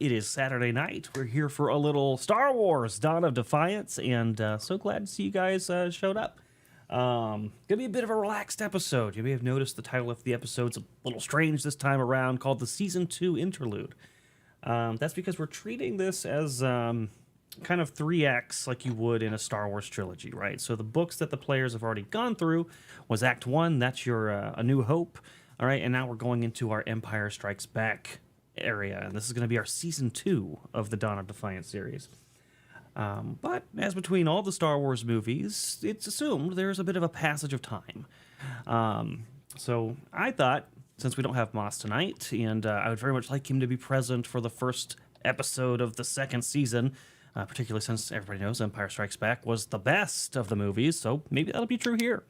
It is Saturday night. We're here for a little Star Wars Dawn of Defiance, and so glad to see you guys showed up. Gonna be a bit of a relaxed episode. You may have noticed the title of the episode's a little strange this time around, called the Season 2 Interlude. That's because we're treating this as kind of 3 acts like you would in a Star Wars trilogy, right? So the books that the players have already gone through was Act 1, that's your A New Hope, all right? And now we're going into our Empire Strikes Back area, and this is going to be our Season 2 of the Dawn of Defiance series. But as between all the Star Wars movies, it's assumed there's a bit of a passage of time. So I thought, since we don't have Moss tonight, and I would very much like him to be present for the first episode of the second season, particularly since everybody knows Empire Strikes Back was the best of the movies, so maybe that'll be true here.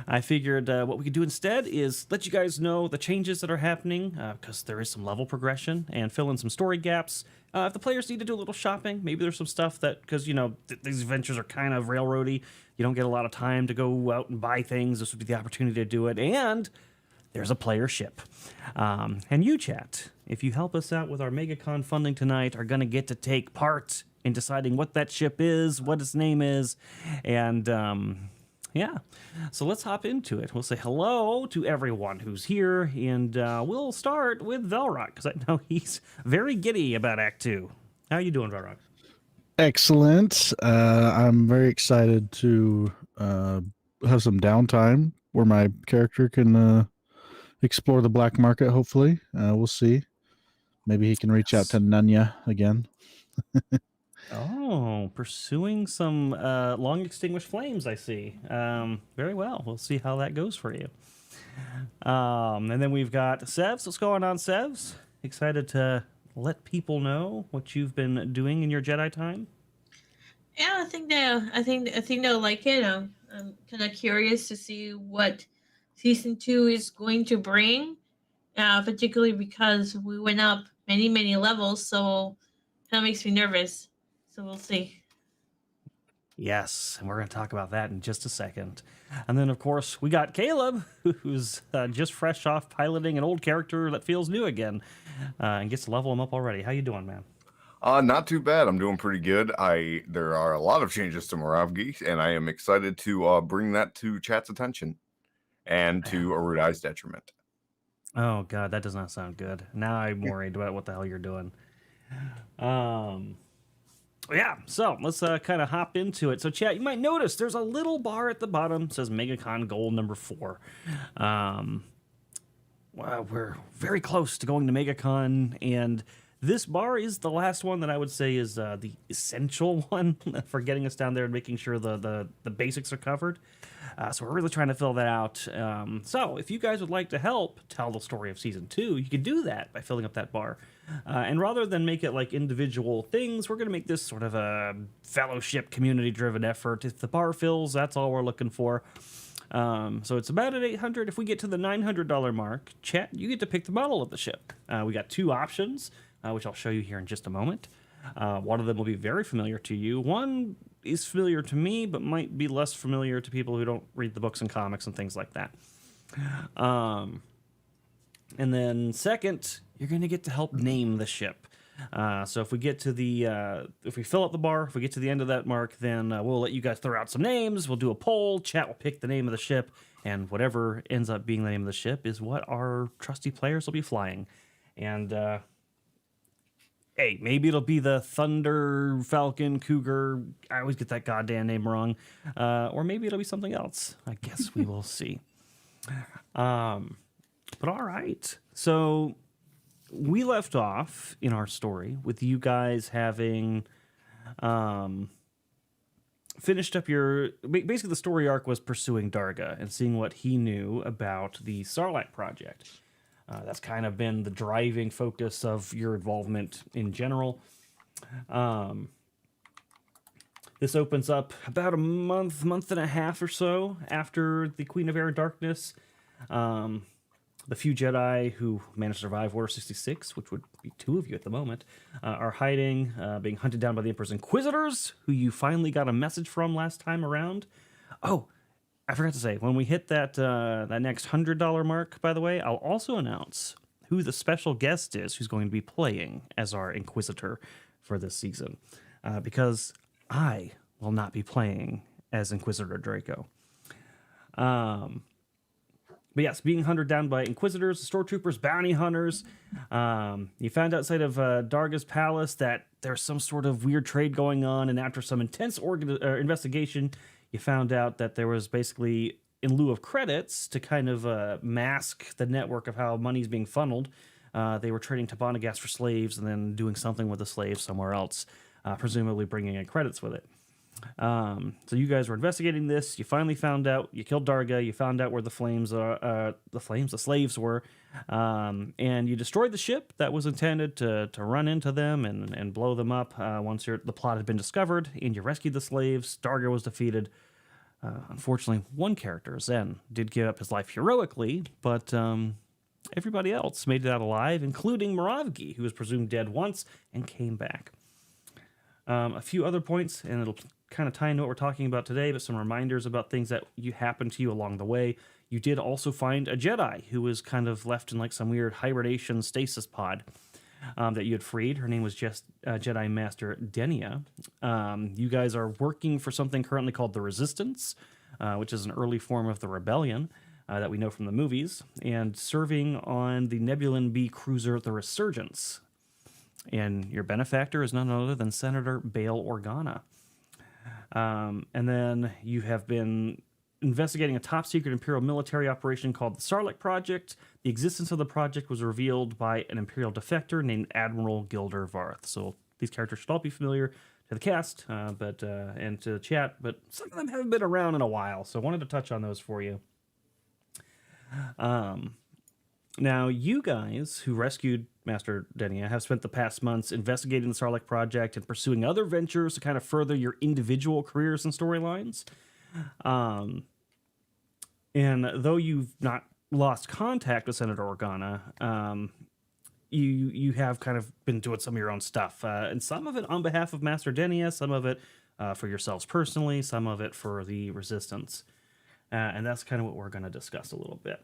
I figured what we could do instead is let you guys know the changes that are happening, because there is some level progression, and fill in some story gaps. If the players need to do a little shopping, maybe there's some stuff that, because, you know, these adventures are kind of railroady, you don't get a lot of time to go out and buy things. This would be the opportunity to do it, and there's a player ship. And you, chat, if you help us out with our MegaCon funding tonight, are going to get to take part in deciding what that ship is, what its name is, and yeah, so let's hop into it. We'll say hello to everyone who's here, and we'll start with Velrock, because I know he's very giddy about Act 2. How are you doing, Velrock? Excellent. I'm very excited to have some downtime where my character can explore the black market, hopefully. We'll see. Maybe he can reach out to Nunya again. Oh, pursuing some long extinguished flames, I see. Very well. We'll see how that goes for you. And then we've got Sevs. What's going on, Sevs? Excited to let people know what you've been doing in your Jedi time? Yeah, I think they'll like it. I'm kind of curious to see what season 2 is going to bring, particularly because we went up many levels, so kind of makes me nervous. So we'll see. Yes, and we're going to talk about that in just a second. And then, of course, we got Caleb, who's just fresh off piloting an old character that feels new again, and gets to level him up already. How you doing, man? Not too bad. I'm doing pretty good. There are a lot of changes to Moravgi, and I am excited to bring that to chat's attention and to Erudi's detriment. Oh, God, that does not sound good. Now I'm worried about what the hell you're doing. Yeah, so let's kind of hop into it. So, chat, you might notice there's a little bar at the bottom that says MegaCon Goal number 4. Well, we're very close to going to MegaCon, and this bar is the last one that I would say is the essential one for getting us down there and making sure the basics are covered. So we're really trying to fill that out. So if you guys would like to help tell the story of Season 2, you can do that by filling up that bar. And rather than make it like individual things, we're going to make this sort of a fellowship, community-driven effort. If the bar fills, that's all we're looking for. So it's about at 800. If we get to the $900 mark, chat, you get to pick the model of the ship. We got 2 options, which I'll show you here in just a moment. One of them will be very familiar to you. One is familiar to me, but might be less familiar to people who don't read the books and comics and things like that. And then second, you're going to get to help name the ship. So if we get to if we fill up the bar, if we get to the end of that mark, then we'll let you guys throw out some names. We'll do a poll. Chat will pick the name of the ship, and whatever ends up being the name of the ship is what our trusty players will be flying. And hey, maybe it'll be the Thunder, Falcon, Cougar. I always get that goddamn name wrong. Or maybe it'll be something else. I guess we will see. But all right. So we left off in our story with you guys having finished up your... Basically, the story arc was pursuing Darga and seeing what he knew about the Sarlacc project. That's kind of been the driving focus of your involvement in general. This opens up about a month and a half or so after the Queen of Air and Darkness. The few Jedi who managed to survive Order 66, which would be 2 of you at the moment, are hiding, being hunted down by the Emperor's Inquisitors, who you finally got a message from last time around. Oh, I forgot to say, when we hit that next $100 mark, by the way, I'll also announce who the special guest is who's going to be playing as our Inquisitor for this season, because I will not be playing as Inquisitor Draco. But yes, being hunted down by Inquisitors, stormtroopers, bounty hunters. You found outside of Darga's palace that there's some sort of weird trade going on, and after some intense investigation, you found out that there was basically, in lieu of credits, to kind of mask the network of how money's being funneled, they were trading Tabana gas for slaves and then doing something with the slaves somewhere else, presumably bringing in credits with it. So you guys were investigating this. You finally found out. You killed Darga. You found out where the slaves were, and you destroyed the ship that was intended to run into them and blow them up. Once the plot had been discovered, and you rescued the slaves, Darga was defeated. Unfortunately, one character, Zen, did give up his life heroically, but everybody else made it out alive, including Moravgi, who was presumed dead once and came back. A few other points, and it'll kind of tie into what we're talking about today, but some reminders about things that happened to you along the way. You did also find a Jedi who was kind of left in like some weird hibernation stasis pod that you had freed. Her name was just Jedi Master Denia. You guys are working for something currently called the Resistance, which is an early form of the Rebellion that we know from the movies, and serving on the Nebulan B cruiser, the Resurgence. And your benefactor is none other than Senator Bail Organa. And then you have been investigating a top-secret Imperial military operation called the Sarlacc Project. The existence of the project was revealed by an Imperial defector named Admiral Gilder Varth. So these characters should all be familiar to the cast and to the chat, but some of them haven't been around in a while, so I wanted to touch on those for you. Now, you guys who rescued Master Denia have spent the past months investigating the Sarlacc Project and pursuing other ventures to kind of further your individual careers and storylines. And though you've not lost contact with Senator Organa, you have kind of been doing some of your own stuff. And some of it on behalf of Master Denia, some of it for yourselves personally, some of it for the Resistance. And that's kind of what we're going to discuss a little bit.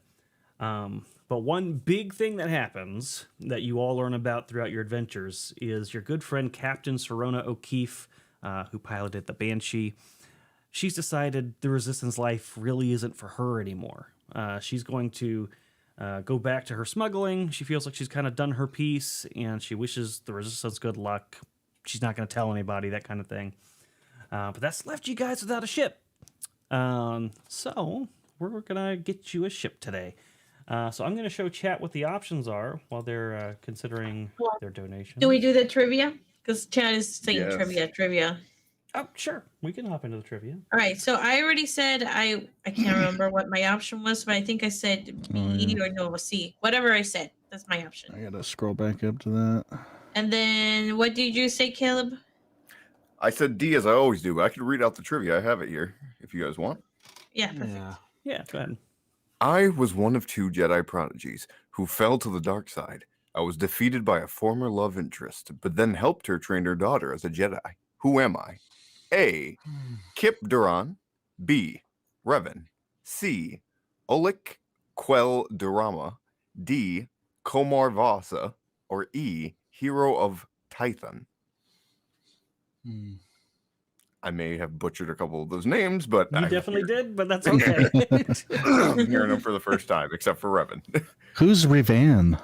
But one big thing that happens that you all learn about throughout your adventures is your good friend Captain Serona O'Keefe, who piloted the Banshee. She's decided the Resistance life really isn't for her anymore. She's going to go back to her smuggling. She feels like she's kind of done her piece, and she wishes the Resistance good luck. She's not going to tell anybody, that kind of thing. But that's left you guys without a ship. So we're going to get you a ship today. So I'm going to show chat what the options are while they're considering their donation. Do we do the trivia? Because chat is saying Yes. trivia. Oh, sure. We can hop into the trivia. All right. So I already said I can't remember what my option was, but I think I said B or no, C. Whatever I said, that's my option. I gotta scroll back up to that. And then what did you say, Caleb? I said D as I always do, but I could read out the trivia. I have it here if you guys want. Yeah, perfect. Yeah, go ahead. I was one of 2 Jedi prodigies who fell to the dark side. I was defeated by a former love interest, but then helped her train her daughter as a Jedi. Who am I? A. Kip Duran. B. Revan. C. Olik Quel Durama. D. Komar Vasa. Or E. Hero of Tython. I may have butchered a couple of those names, but You definitely did, but that's okay. I'm hearing them for the first time, except for Revan. Who's Revan?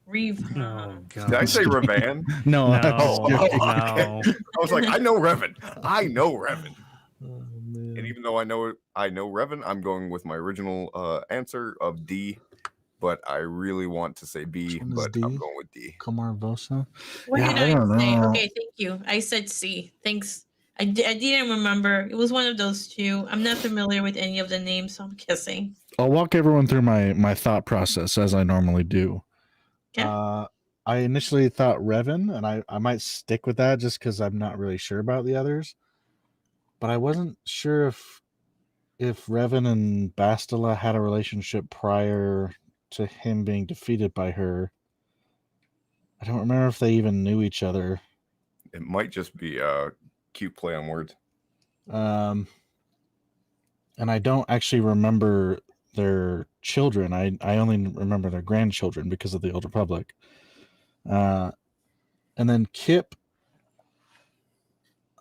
Reeve. Oh, God. Did I say Revan? No, No, I was joking. no. I was like, I know Revan. I know Revan. Oh, man. And even though I know Revan, I'm going with my original answer of D. But I really want to say B, Which one is but D? I'm going with D. Komar Vosa? What Yeah, did I I don't say? know. Okay, thank you. I said C. Thanks. I didn't remember. It was one of those 2. I'm not familiar with any of the names, so I'm guessing. I'll walk everyone through my thought process as I normally do. Okay. I initially thought Revan, and I might stick with that just because I'm not really sure about the others. But I wasn't sure if Revan and Bastila had a relationship prior to him being defeated by her. I don't remember if they even knew each other. It might just be a cute play on words. And I don't actually remember their children. I only remember their grandchildren because of the Old Republic. And then Kip,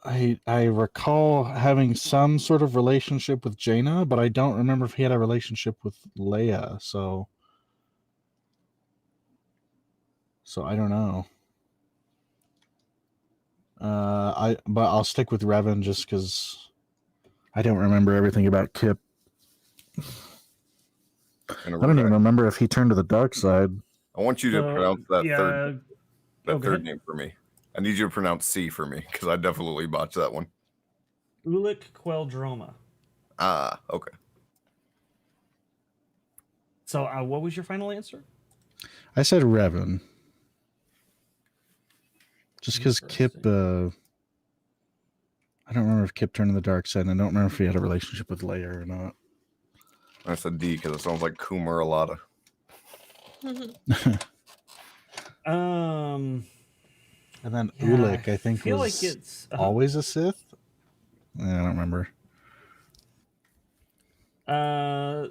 I recall having some sort of relationship with Jaina, but I don't remember if he had a relationship with Leia. So I don't know. But I'll stick with Revan just because I don't remember everything about Kip. I don't even remember if he turned to the dark side. I want you to pronounce that go third ahead. name for me. I need you to pronounce C for me because I definitely botched that one. Ulic Queldroma. Ah, okay. So, what was your final answer? I said Revan. Just because Kip, I don't remember if Kip turned to the dark side, and I don't remember if he had a relationship with Leia or not. I said D because it sounds like Kumar Alada. And then Yeah, Ulic, I think, feel was like it's always a Sith. I don't remember.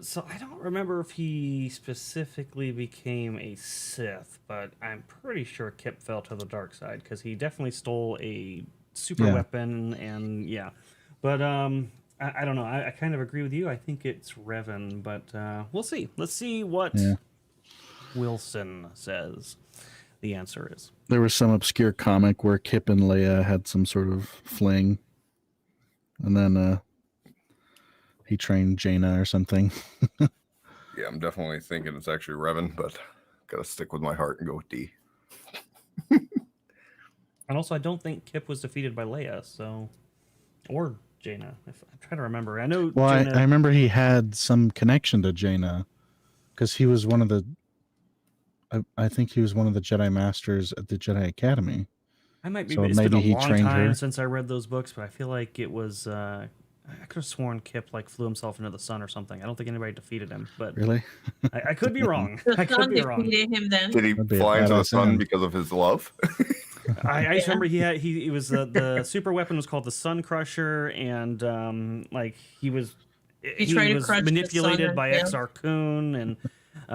So I don't remember if he specifically became a Sith, but I'm pretty sure Kip fell to the dark side because he definitely stole a super weapon, and But I don't know. I kind of agree with you. I think it's Revan, but we'll see. Let's see what Wilson says. The answer is there was some obscure comic where Kip and Leia had some sort of fling, and then he trained Jaina or something. Yeah, I'm definitely thinking it's actually Revan, but gotta stick with my heart and go with D. And also, I don't think Kip was defeated by Leia, or Jaina. I'm trying to remember. I know. Well, Jaina... I remember he had some connection to Jaina because he was one of the. I think he was one of the Jedi Masters at the Jedi Academy. I might be. So It's maybe been a he long trained time her. since I read those books, but I feel like it was. I could have sworn Kip flew himself into the sun or something. I don't think anybody defeated him, but Really, I could be wrong. The I could sun be wrong. defeated him then. Did he That'd be a fly into the badass sun end. because of his love? I just remember he was the super weapon was called the Sun Crusher, and he was tried to crush the manipulated sun by and Exar Kun and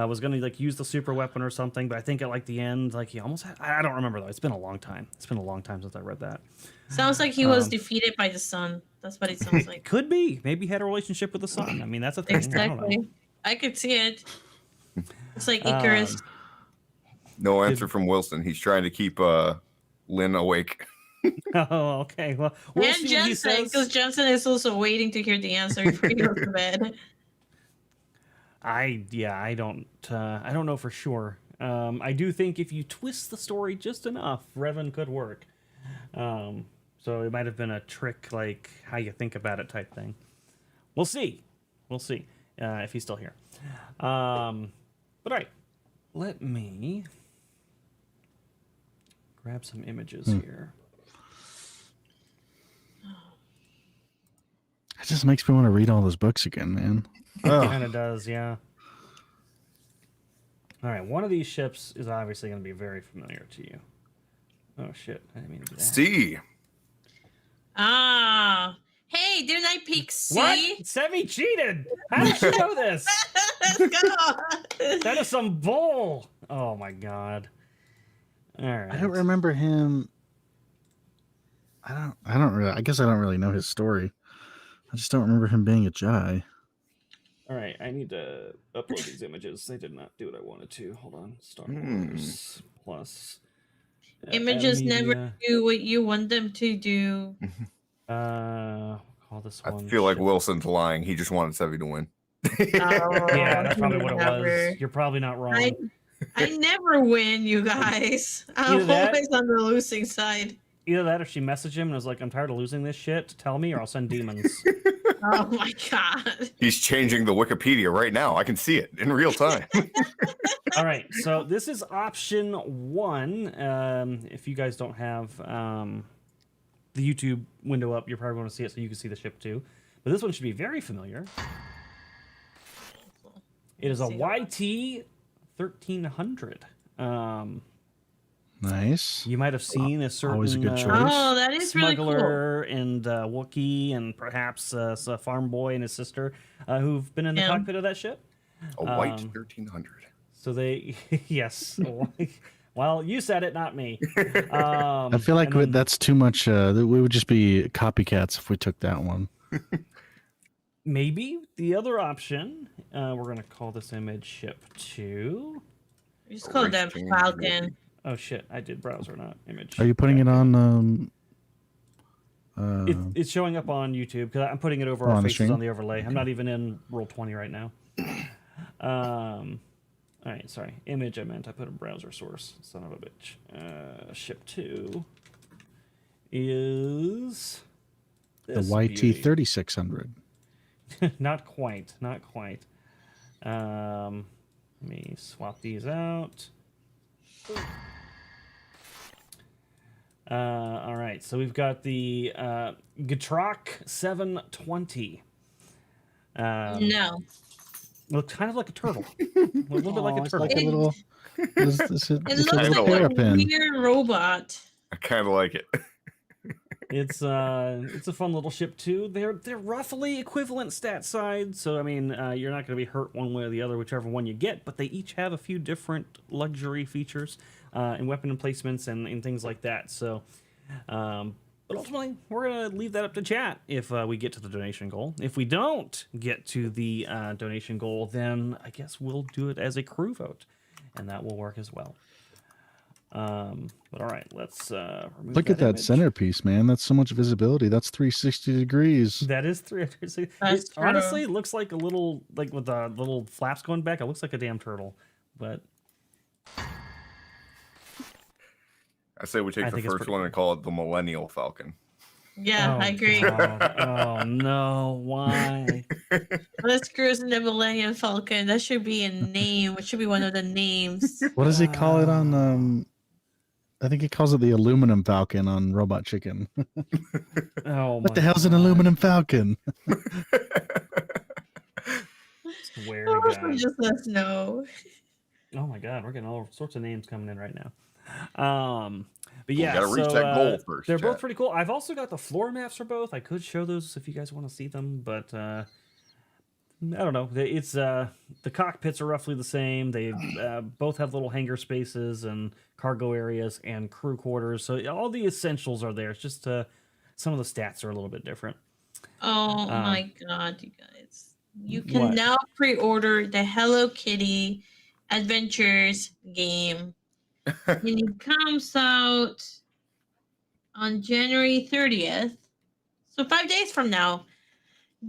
was gonna use the super weapon or something. But I think at the end, he almost had. I don't remember though. It's been a long time. It's been a long time since I read that. Sounds like he was defeated by the sun. That's what it sounds like. Could be. Maybe he had a relationship with the sun. I mean, that's a thing. Exactly. I could see it. It's like Icarus. No answer from Wilson. He's trying to keep Lynn awake. Oh, okay. Well, we'll And see what he Jensen, says. because Jensen is also waiting to hear the answer before he goes to bed. I don't know for sure. I do think if you twist the story just enough, Revan could work. So it might have been a trick, how you think about it type thing. We'll see. If he's still here. But all right, let me grab some images here. it just makes me want to read all those books again, man. It kind of does, yeah. All right, one of these ships is obviously going to be very familiar to you. Oh shit! I didn't mean to do that. C. Ah. Hey, didn't I pick C? What? Semi cheated. How did you know this? Let's go. That is some bull. Oh my god. All right. I don't remember him. I guess I don't really know his story. I just don't remember him being a Jedi. All right, I need to upload these images. They did not do what I wanted to. Hold on. Star Wars plus. Images never do what you want them to do. Call this I one. feel like Wilson's lying. He just wanted Sevy to win. Yeah, that's probably what it Never. was. You're probably not wrong. I never win, you guys. I'm Either that- always on the losing side. Either that or she messaged him and was like, I'm tired of losing this shit. Tell me or I'll send demons. Oh my god. He's changing the Wikipedia right now. I can see it in real time. All right, so this is option 1. If you guys don't have the YouTube window up, you're probably going to see it so you can see the ship too. But this one should be very familiar. It is a YT 1300. Nice. You might have seen a certain Always a good choice. Oh, that is really cool. smuggler and Wookiee and perhaps a farm boy and his sister who've been in the cockpit of that ship. A white Um, 1300. So they, yes. Well, you said it, not me. I feel like and then- that's too much. We would just be copycats if we took that one. maybe the other option, we're going to call this image ship 2. Just call them Race change Falcon. Oh, shit. I did browser, not image. Are you putting it on? It's showing up on YouTube because I'm putting it over Oh, our on the faces stream? on the overlay. I'm not even in Roll20 right now. All right, sorry. Image, I meant. I put a browser source. Son of a bitch. Ship 2 is the this YT beauty. 3600. Not quite. Not quite. Let me swap these out. All right, so we've got the Gatroc 720. No. Looks kind of like a turtle. A little bit like a it's turtle. like a little. It's It a looks kinda little like a like- terrapin. weird robot. I kind of like it. It's a fun little ship too. They're roughly equivalent stat side, so I mean you're not going to be hurt one way or the other, whichever one you get. But they each have a few different luxury features and weapon emplacements and things like that. So, but ultimately we're going to leave that up to chat if we get to the donation goal. If we don't get to the donation goal, then I guess we'll do it as a crew vote, and that will work as well. But all right, let's remove Look at that image. centerpiece, man. That's so much visibility. That's 360 degrees. That is 360. That's It true. honestly looks like a little, like with the little flaps going back, it looks like a damn turtle. But I say we take I the think it's first pretty one and call it the Millennial Falcon. Yeah, oh, I agree. God. Oh no, why? Let's cruise in the Millennium Falcon. That should be a name. It should be one of the names. What does he call it on? I think he calls it the aluminum falcon on Robot Chicken. Oh, What the hell's an aluminum falcon? Swear Oh, to God. just let us know. Oh my God, we're getting all sorts of names coming in right now. But yeah, gotta reach that goal first, They're both chat. pretty cool. I've also got the floor maps for both. I could show those if you guys want to see them, but I don't know. It's the cockpits are roughly the same. They both have little hangar spaces and cargo areas and crew quarters. So all the essentials are there. It's just some of the stats are a little bit different. Oh my God, you guys. You can What? now pre-order the Hello Kitty Adventures game. And it comes out on January 30th. So 5 days from now.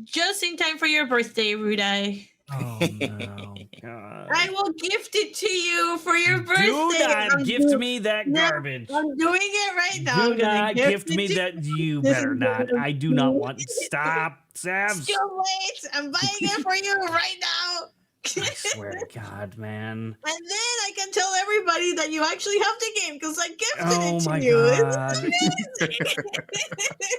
Just in time for your birthday, Erudi. Oh no, God. I will gift it to you for your birthday. Do not I'm gift do- me that No, garbage. I'm doing it right now. Do I'm gonna not gift it me to that. You This better is not. gonna I do not be- want. Stop, Sam. It's too late. I'm buying it for you right now. I swear to God, man. And then I can tell everybody that you actually have the game because I gifted Oh it to my you. God. It's amazing.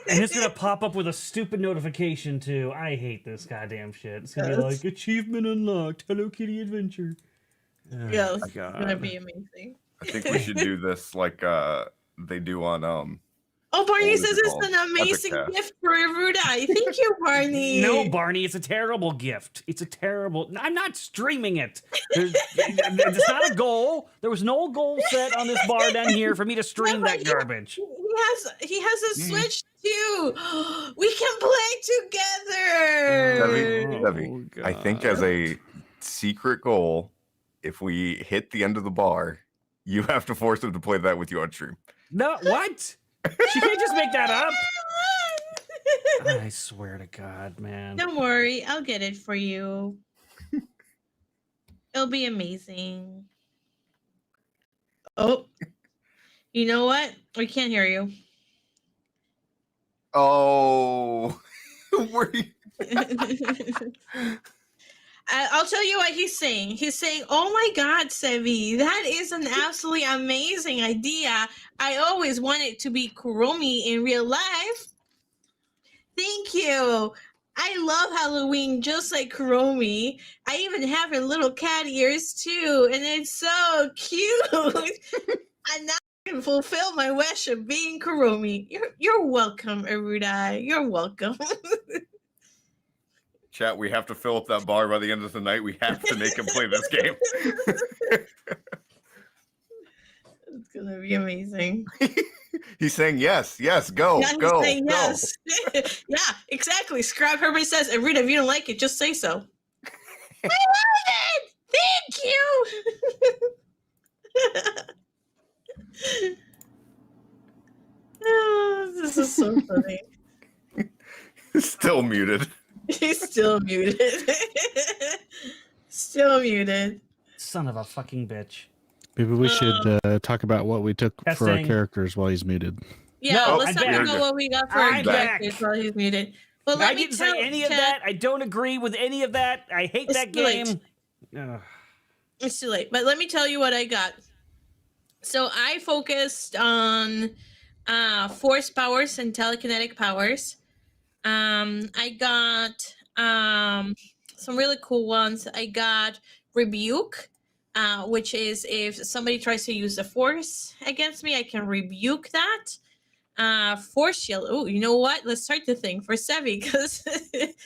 And it's gonna pop up with a stupid notification too. I hate this goddamn shit. It's gonna be like achievement unlocked, Hello Kitty adventure. Oh, Yes, it's God. gonna be amazing. I think we should do this like they do on Oh, Barney What is says it it's called? an amazing Epicast. gift for Erudi. Thank you, Barney. No, Barney, it's a terrible gift. It's a terrible. I'm not streaming it. It's not a goal. There was no goal set on this bar down here for me to stream that garbage. He has a Mhm. Switch too. We can play together. Debbie, I think as a secret goal, if we hit the end of the bar, you have to force him to play that with you on stream. No, what? She can't just make that up. I swear to God, man. Don't worry, I'll get it for you. It'll be amazing. Oh, you know what? We can't hear you. Oh, were you? I'll tell you what he's saying. He's saying, "Oh my God, Sevi, that is an absolutely amazing idea. I always wanted to be Kuromi in real life. Thank you. I love Halloween just like Kuromi. I even have her little cat ears too, and it's so cute. And now I can fulfill my wish of being Kuromi. You're welcome, Erudi. You're welcome." Chat, we have to fill up that bar by the end of the night. We have to make him play this game. It's gonna be amazing. He's saying yes, go, Yeah, he's go, saying go. yes. Yeah, exactly. Scrap Herbert says, Erudi, if you don't like it, just say so. I love it! Thank you! Oh, this is so funny. Still muted. He's still muted. Still muted. Son of a fucking bitch. Maybe we should talk about what we took for our Testing. characters while he's muted. Yeah, No, let's I'm talk back. about what we got for our I'm characters back. while he's muted. But let I me didn't tell say any of Chad- that. I don't agree with any of that. I hate It's that too late. game. Ugh. It's too late, but let me tell you what I got. So I focused on force powers and telekinetic powers. I got some really cool ones. I got rebuke, which is if somebody tries to use the force against me, I can rebuke that. Force shield. Oh, you know what? Let's start the thing for Sevi because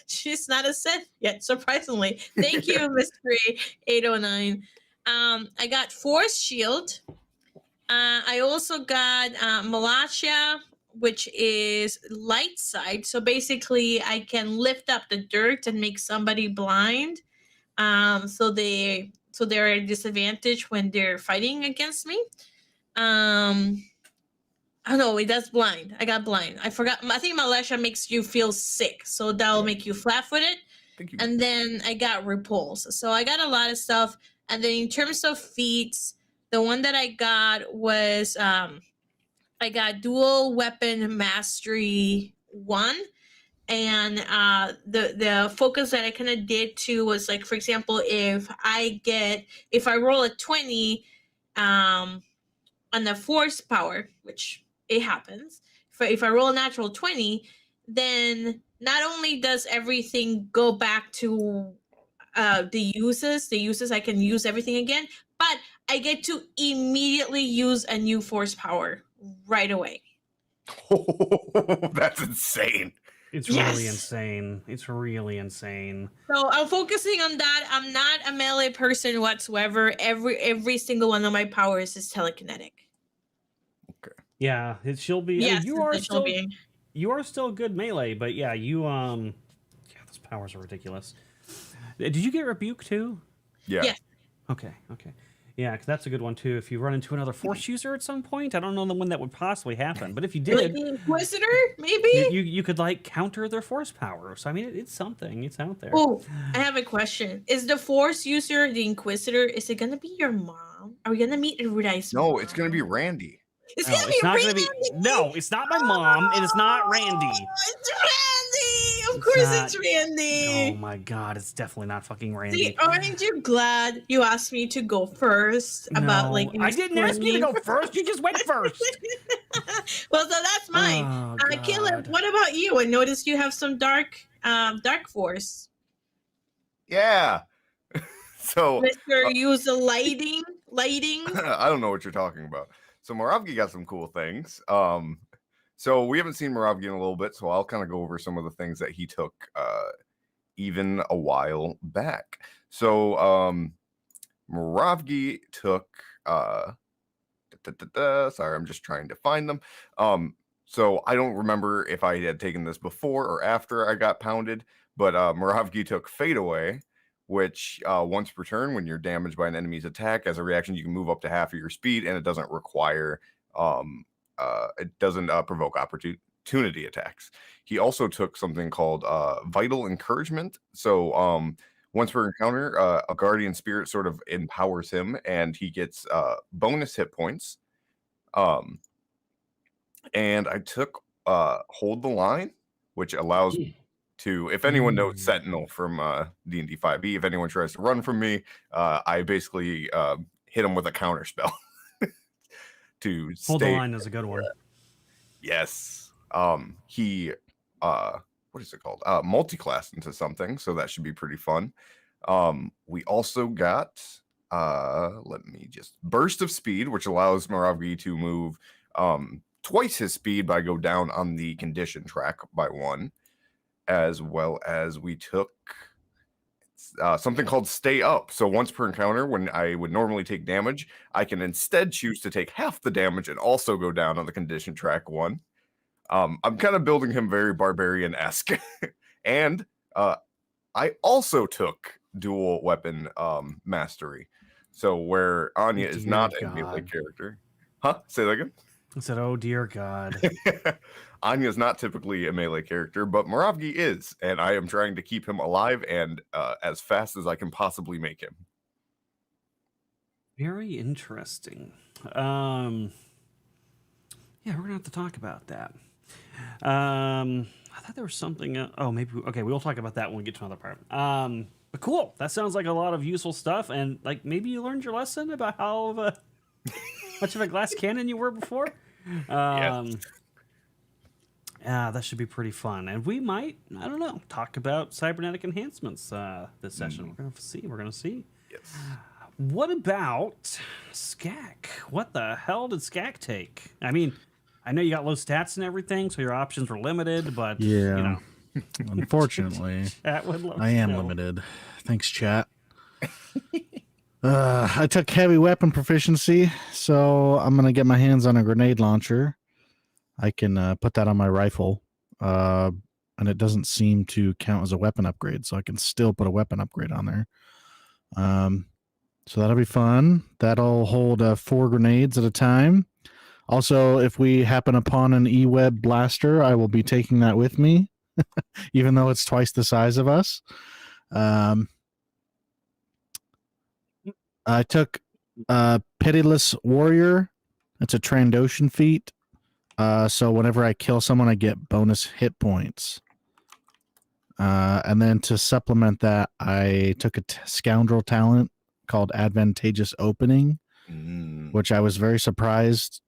she's not a Sith yet, surprisingly. Thank you, Mystery 809. I got force shield. I also got Malacha, which is light side. So basically, I can lift up the dirt and make somebody blind. So they're at a disadvantage when they're fighting against me. Oh no, it does blind. I got blind. I forgot. I think Malacha makes you feel sick, so that'll make you flat-footed. Thank you. And then I got repulse. So I got a lot of stuff. And then in terms of feats, the one that I got was I got dual weapon mastery 1. And the focus that I kind of did too was like, for example, if I roll a 20 on the force power, which it happens, if I roll a natural 20, then not only does everything go back to the uses, I can use everything again, but I get to immediately use a new force power right away. That's insane. It's Yes. really insane. It's really insane. So I'm focusing on that. I'm not a melee person whatsoever. Every single one of my powers is telekinetic. Yeah, she'll be. Yes, You are it's still. being. You are still good melee, but yeah, you yeah, those powers are ridiculous. Did you get rebuke too? Yeah. Yes. Okay. Yeah, because that's a good one too. If you run into another force user at some point, I don't know when that would possibly happen, but if you Like did, the Inquisitor, maybe? you could like counter their force power. So I mean, it's something. It's out there. Oh, I have a question. Is the Force user the Inquisitor? Is it gonna be your mom? Are we gonna meet Erudi's mom? No, it's gonna be Randy. It's No, gonna it's be not Randy. gonna be. No, it's not my mom. It is not Randy. It's Randy. Of It's course, not- it's Randy. Oh my god, it's definitely not fucking Randy. See, aren't you glad you asked me to go first about No, like? I didn't ask you to go first. You just went first. Well, so that's mine. Oh, Caleb, God. what about you? I noticed you have some dark force. Yeah. So Mister, use the lighting. I don't know what you're talking about. So Moravgi got some cool things. So we haven't seen Moravgi in a little bit, so I'll kind of go over some of the things that he took even a while back. So Moravgi took sorry, I'm just trying to find them. So I don't remember if I had taken this before or after I got pounded, but Moravgi took Fade Away, which once per turn, when you're damaged by an enemy's attack, as a reaction, you can move up to half of your speed, and it doesn't require, provoke opportunity attacks. He also took something called Vital Encouragement. So once per encounter, a Guardian Spirit sort of empowers him, and he gets bonus hit points. And I took Hold the Line, which allows to, if anyone knows Sentinel from D&D 5e, if anyone tries to run from me, I basically hit him with a counter spell to Hold the stay. line is a good one. Yes. He what is it called? Multi-class into something, so that should be pretty fun. We also got let me just Burst of Speed, which allows Moravgi to move twice his speed, but I go down on the condition track by 1. as well as we took something called Stay Up. So once per encounter, when I would normally take damage, I can instead choose to take half the damage and also go down on the condition track 1. I'm kind of building him very barbarian-esque. And I also took dual weapon mastery. So where Anya is Dear not a God. melee character. Huh? Say that again? I said, "Oh dear God." Anya is not typically a melee character, but Moravgi is, and I am trying to keep him alive and as fast as I can possibly make him. Very interesting. Yeah, we're gonna have to talk about that. I thought there was something. Oh, maybe. Okay, we'll talk about that when we get to another part. But cool. That sounds like a lot of useful stuff, and like maybe you learned your lesson about how much of a glass cannon you were before. Yes. Yeah, that should be pretty fun. And we might, I don't know, talk about cybernetic enhancements this session. We're going to see. We're going to see. Yes. What about Skak? What the hell did Skak take? I mean, I know you got low stats and everything, so your options were limited, but, you Yeah. know. Unfortunately, Chat would love I to am know. limited. Thanks, chat. I took heavy weapon proficiency, so I'm gonna get my hands on a grenade launcher. I can put that on my rifle, and it doesn't seem to count as a weapon upgrade, so I can still put a weapon upgrade on there. So that'll be fun. That'll hold 4 grenades at a time. Also, if we happen upon an E-Web blaster, I will be taking that with me, even though it's twice the size of us. I took Pitiless Warrior. It's a Trandoshan feat. So whenever I kill someone, I get bonus hit points. And then to supplement that, I took a Scoundrel talent called Advantageous Opening, which I was very surprised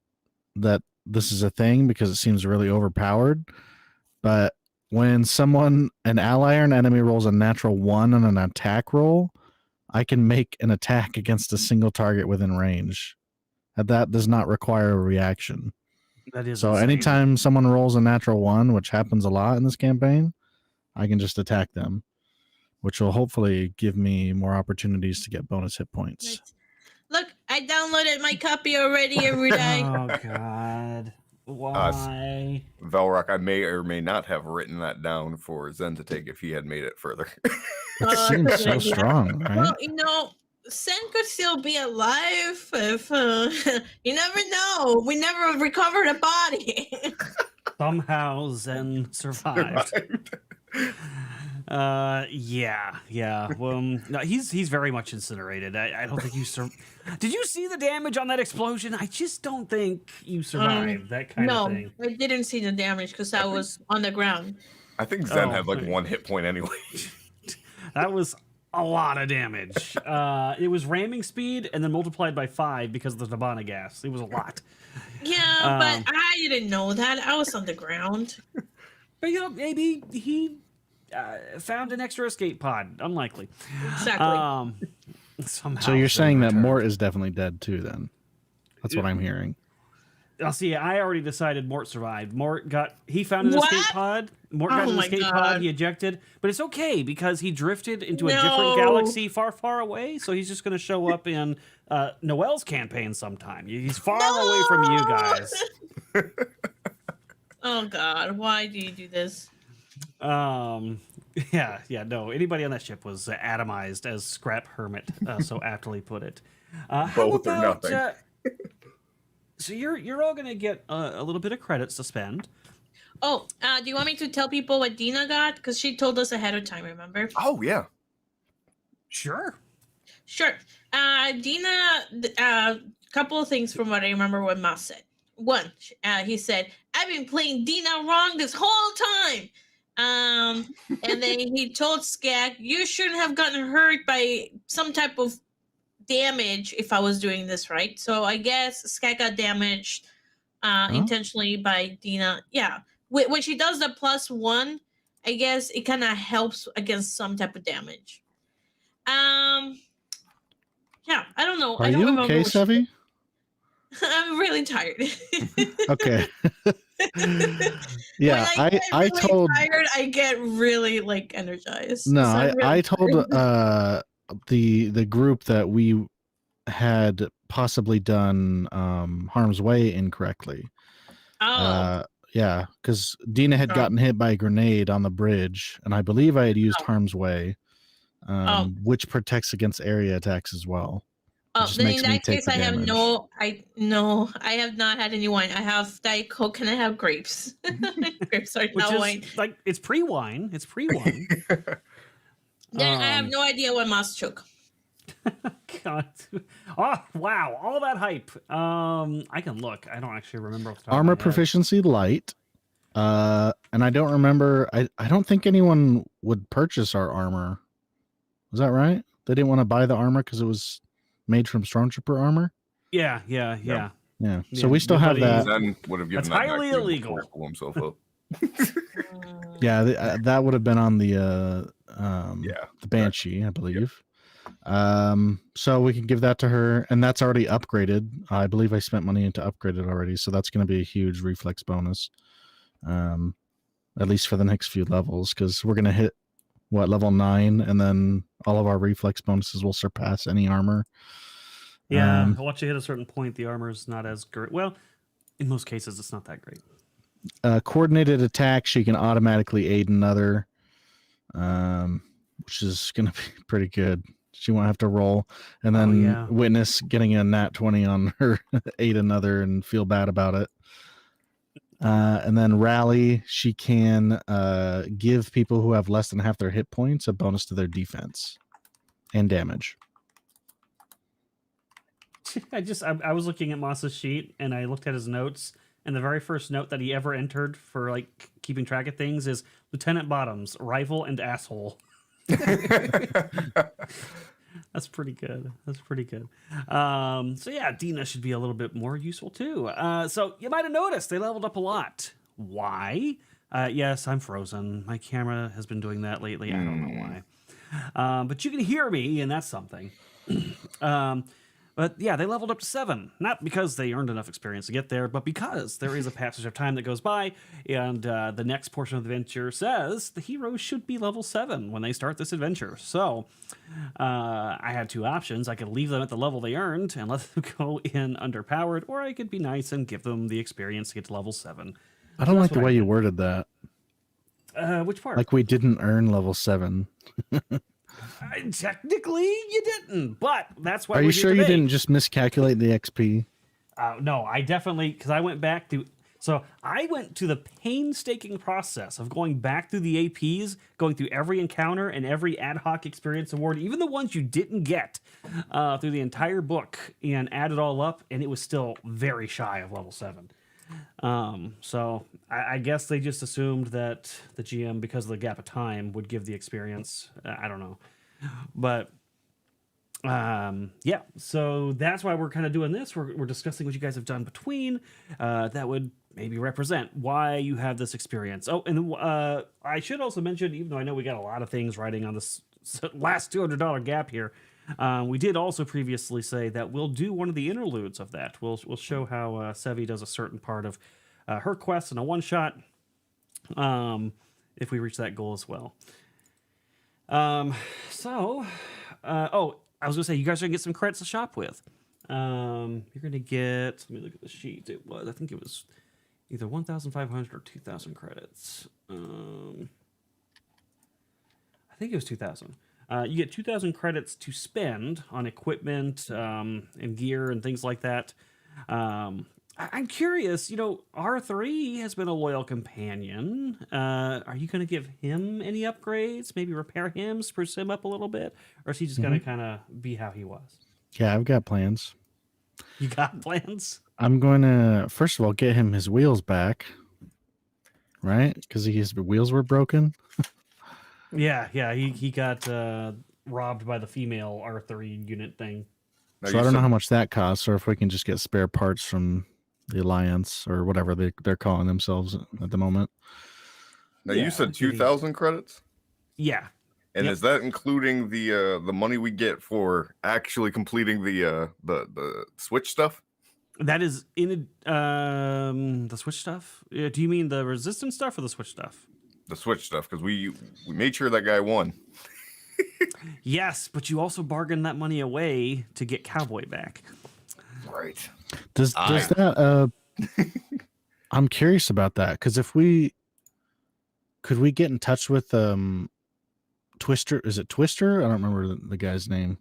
that this is a thing because it seems really overpowered. But when an ally or an enemy rolls a natural 1 on an attack roll, I can make an attack against a single target within range. And that does not require a reaction. That is So insane. anytime someone rolls a natural 1, which happens a lot in this campaign, I can just attack them, which will hopefully give me more opportunities to get bonus hit points. Look, I downloaded my copy already, Erudi. Oh, God. Why? Velrock, I may or may not have written that down for Zen to take if he had made it further. It seems so strong, right? Well, you know, Sen could still be alive if you never know. We never recovered a body. Somehow Zen survived. Yeah. Well, no, he's very much incinerated. I don't think you Did you see the damage on that explosion? I just don't think you survived that kind of thing. No, I didn't see the damage because I was on the ground. I think Zen had like okay. 1 hit point anyway. That was a lot of damage. It was ramming speed and then multiplied by 5 because of the Nabana gas. It was a lot. Yeah, but I didn't know that. I was on the ground. But you know, maybe he found an extra escape pod. Unlikely. Exactly. Somehow So you're Zen saying that returned. Mort is definitely dead too, then? That's what I'm hearing. I'll see. I already decided Mort survived. He found an escape What? pod. Mort got Oh an my escape God. pod. He ejected, but it's okay because he drifted into a different No. galaxy far, far away. So he's just going to show up in Noelle's campaign sometime. He's far away from you guys. Oh God, why do you do this? Yeah. No. Anybody on that ship was atomized, as Scrap Hermit so aptly put it. How Both or about, nothing. so you're all going to get a little bit of credits to spend. Oh, do you want me to tell people what Dina got? Because she told us ahead of time, remember? Oh, yeah. Sure. Sure. Dina, couple of things from what I remember what Mas said. One, he said, I've been playing Dina wrong this whole time. And then he told Skak, you shouldn't have gotten hurt by some type of damage if I was doing this right. So I guess Skak got damaged intentionally by Dina. Yeah. When she does the +1, I guess it kind of helps against some type of damage. Yeah, I don't know. Are I don't you remember okay, what she Sevi? did. I'm really tired. Okay. Yeah, when I get I really told tired, I get really like energized. no, So I'm I really told the group that we had possibly done harm's way incorrectly. oh, Yeah, because Dina had oh, gotten hit by a grenade on the bridge, and I believe I had used harm's way, oh, which protects against area attacks as well. It oh. just Then in makes me that take case, the I have damage. I have not had any wine. I have Diet Coke and I have grapes. Grapes are Which not is wine. like it's pre-wine. It's pre-wine. Then I have no idea what Moss took. God. Oh wow, all that hype. I can look. I don't actually remember off the top of Armor my head. proficiency light. And I don't remember. I don't think anyone would purchase our armor. Was that right? They didn't want to buy the armor because it was made from Stormtrooper armor. Yeah. Yeah. So Yeah, we still have nobody- that. Zen would have given That's that highly back to him illegal. before he pulled himself up. Yeah, that would have been on the Yeah, the Banshee, I believe. So we can give that to her, and that's already upgraded. I believe I spent money to upgrade it already, so that's going to be a huge reflex bonus. At least for the next few levels, because we're going to hit level 9, and then all of our reflex bonuses will surpass any armor. Yeah, once you hit a certain point, the armor is not as great. Well, in most cases, it's not that great. Coordinated attack, she can automatically aid another, which is going to be pretty good. She won't have to roll, and then yeah. witness getting a nat 20 on her aid another and feel bad about it. And then rally, she can give people who have less than half their hit points a bonus to their defense and damage. I was looking at Moss's sheet and I looked at his notes, and the very first note that he ever entered for like keeping track of things is Lieutenant Bottoms, rival and asshole. That's pretty good. So yeah, Dina should be a little bit more useful too. So you might have noticed they leveled up a lot. Why? Yes, I'm frozen. My camera has been doing that lately. I don't know why. But you can hear me, and that's something. But yeah, they leveled up to 7. Not because they earned enough experience to get there, but because there is a passage of time that goes by, and the next portion of the adventure says the heroes should be level 7 when they start this adventure. So I had 2 options. I could leave them at the level they earned and let them go in underpowered, or I could be nice and give them the experience to get to level 7. I don't like the way you worded that. Which part? Like we didn't earn level 7. Technically, you didn't, but that's why. Are you sure you didn't just miscalculate the XP? No, I definitely, because I went back to. So I went to the painstaking process of going back through the APs, going through every encounter and every ad hoc experience award, even the ones you didn't get through the entire book, and add it all up, and it was still very shy of level 7. So I guess they just assumed that the GM, because of the gap of time, would give the experience. I don't know. But yeah, so that's why we're kind of doing this. We're discussing what you guys have done between that would maybe represent why you have this experience. Oh, and I should also mention, even though I know we got a lot of things writing on this last $200 gap here, we did also previously say that we'll do one of the interludes of that. We'll show how Sevi does a certain part of her quest in a one-shot if we reach that goal as well. I was gonna say, you guys are gonna get some credits to shop with. You're gonna get, let me look at the sheet. I think it was either 1,500 or 2,000 credits. I think it was 2,000. You get 2,000 credits to spend on equipment and gear and things like that. I'm curious, R3 has been a loyal companion. Are you going to give him any upgrades? Maybe repair him, spruce him up a little bit? Or is he just going to kind of be how he was? Yeah, I've got plans. You got plans? I'm going to, first of all, get him his wheels back. Right? Because his wheels were broken. Yeah. He got robbed by the female R3 unit thing. So I don't know how much that costs, or if we can just get spare parts from the Alliance or whatever they're calling themselves at the moment. Now you said 2,000 credits? Yeah. And is that including the money we get for actually completing the Switch stuff? That is in the Switch stuff. Yeah, do you mean the Resistance stuff or the Switch stuff? The Switch stuff, because we made sure that guy won. Yes, but you also bargained that money away to get Cowboy back. Right. Does that I'm curious about that, because if could we get in touch with Twister? Is it Twister? I don't remember the guy's name.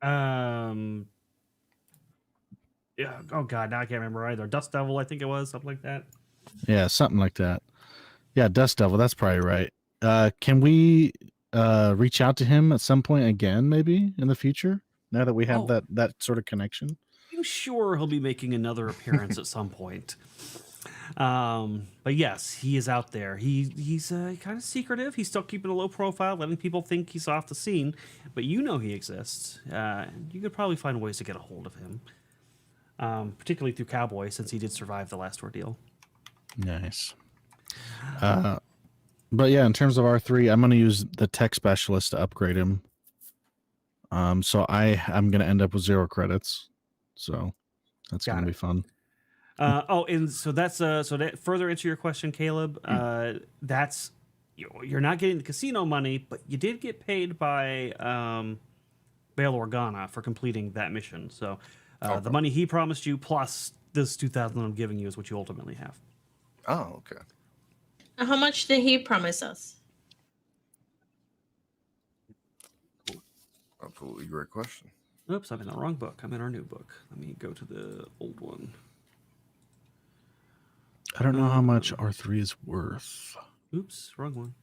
Yeah. Oh God, now I can't remember either. Dust Devil, I think it was something like that. Yeah, something like that. Yeah, Dust Devil. That's probably right. Can we reach out to him at some point again, maybe in the future? Now that we have that sort of connection. I'm sure he'll be making another appearance at some point. But yes, he is out there. He's kind of secretive. He's still keeping a low profile, letting people think he's off the scene. But you know he exists. You could probably find ways to get a hold of him, particularly through Cowboy, since he did survive the last ordeal. Nice. But yeah, in terms of R3, I'm going to use the tech specialist to upgrade him. So I'm going to end up with 0 credits. So that's going to be fun. And so that's so to further answer your question, Caleb, that's you're not getting the casino money, but you did get paid by Bail Organa for completing that mission. So the money he promised you plus this 2,000 I'm giving you is what you ultimately have. Oh, okay. How much did he promise us? Absolutely great question. Oops, I'm in the wrong book. I'm in our new book. Let me go to the old one. I don't know how much R3 is worth. Oops, wrong one.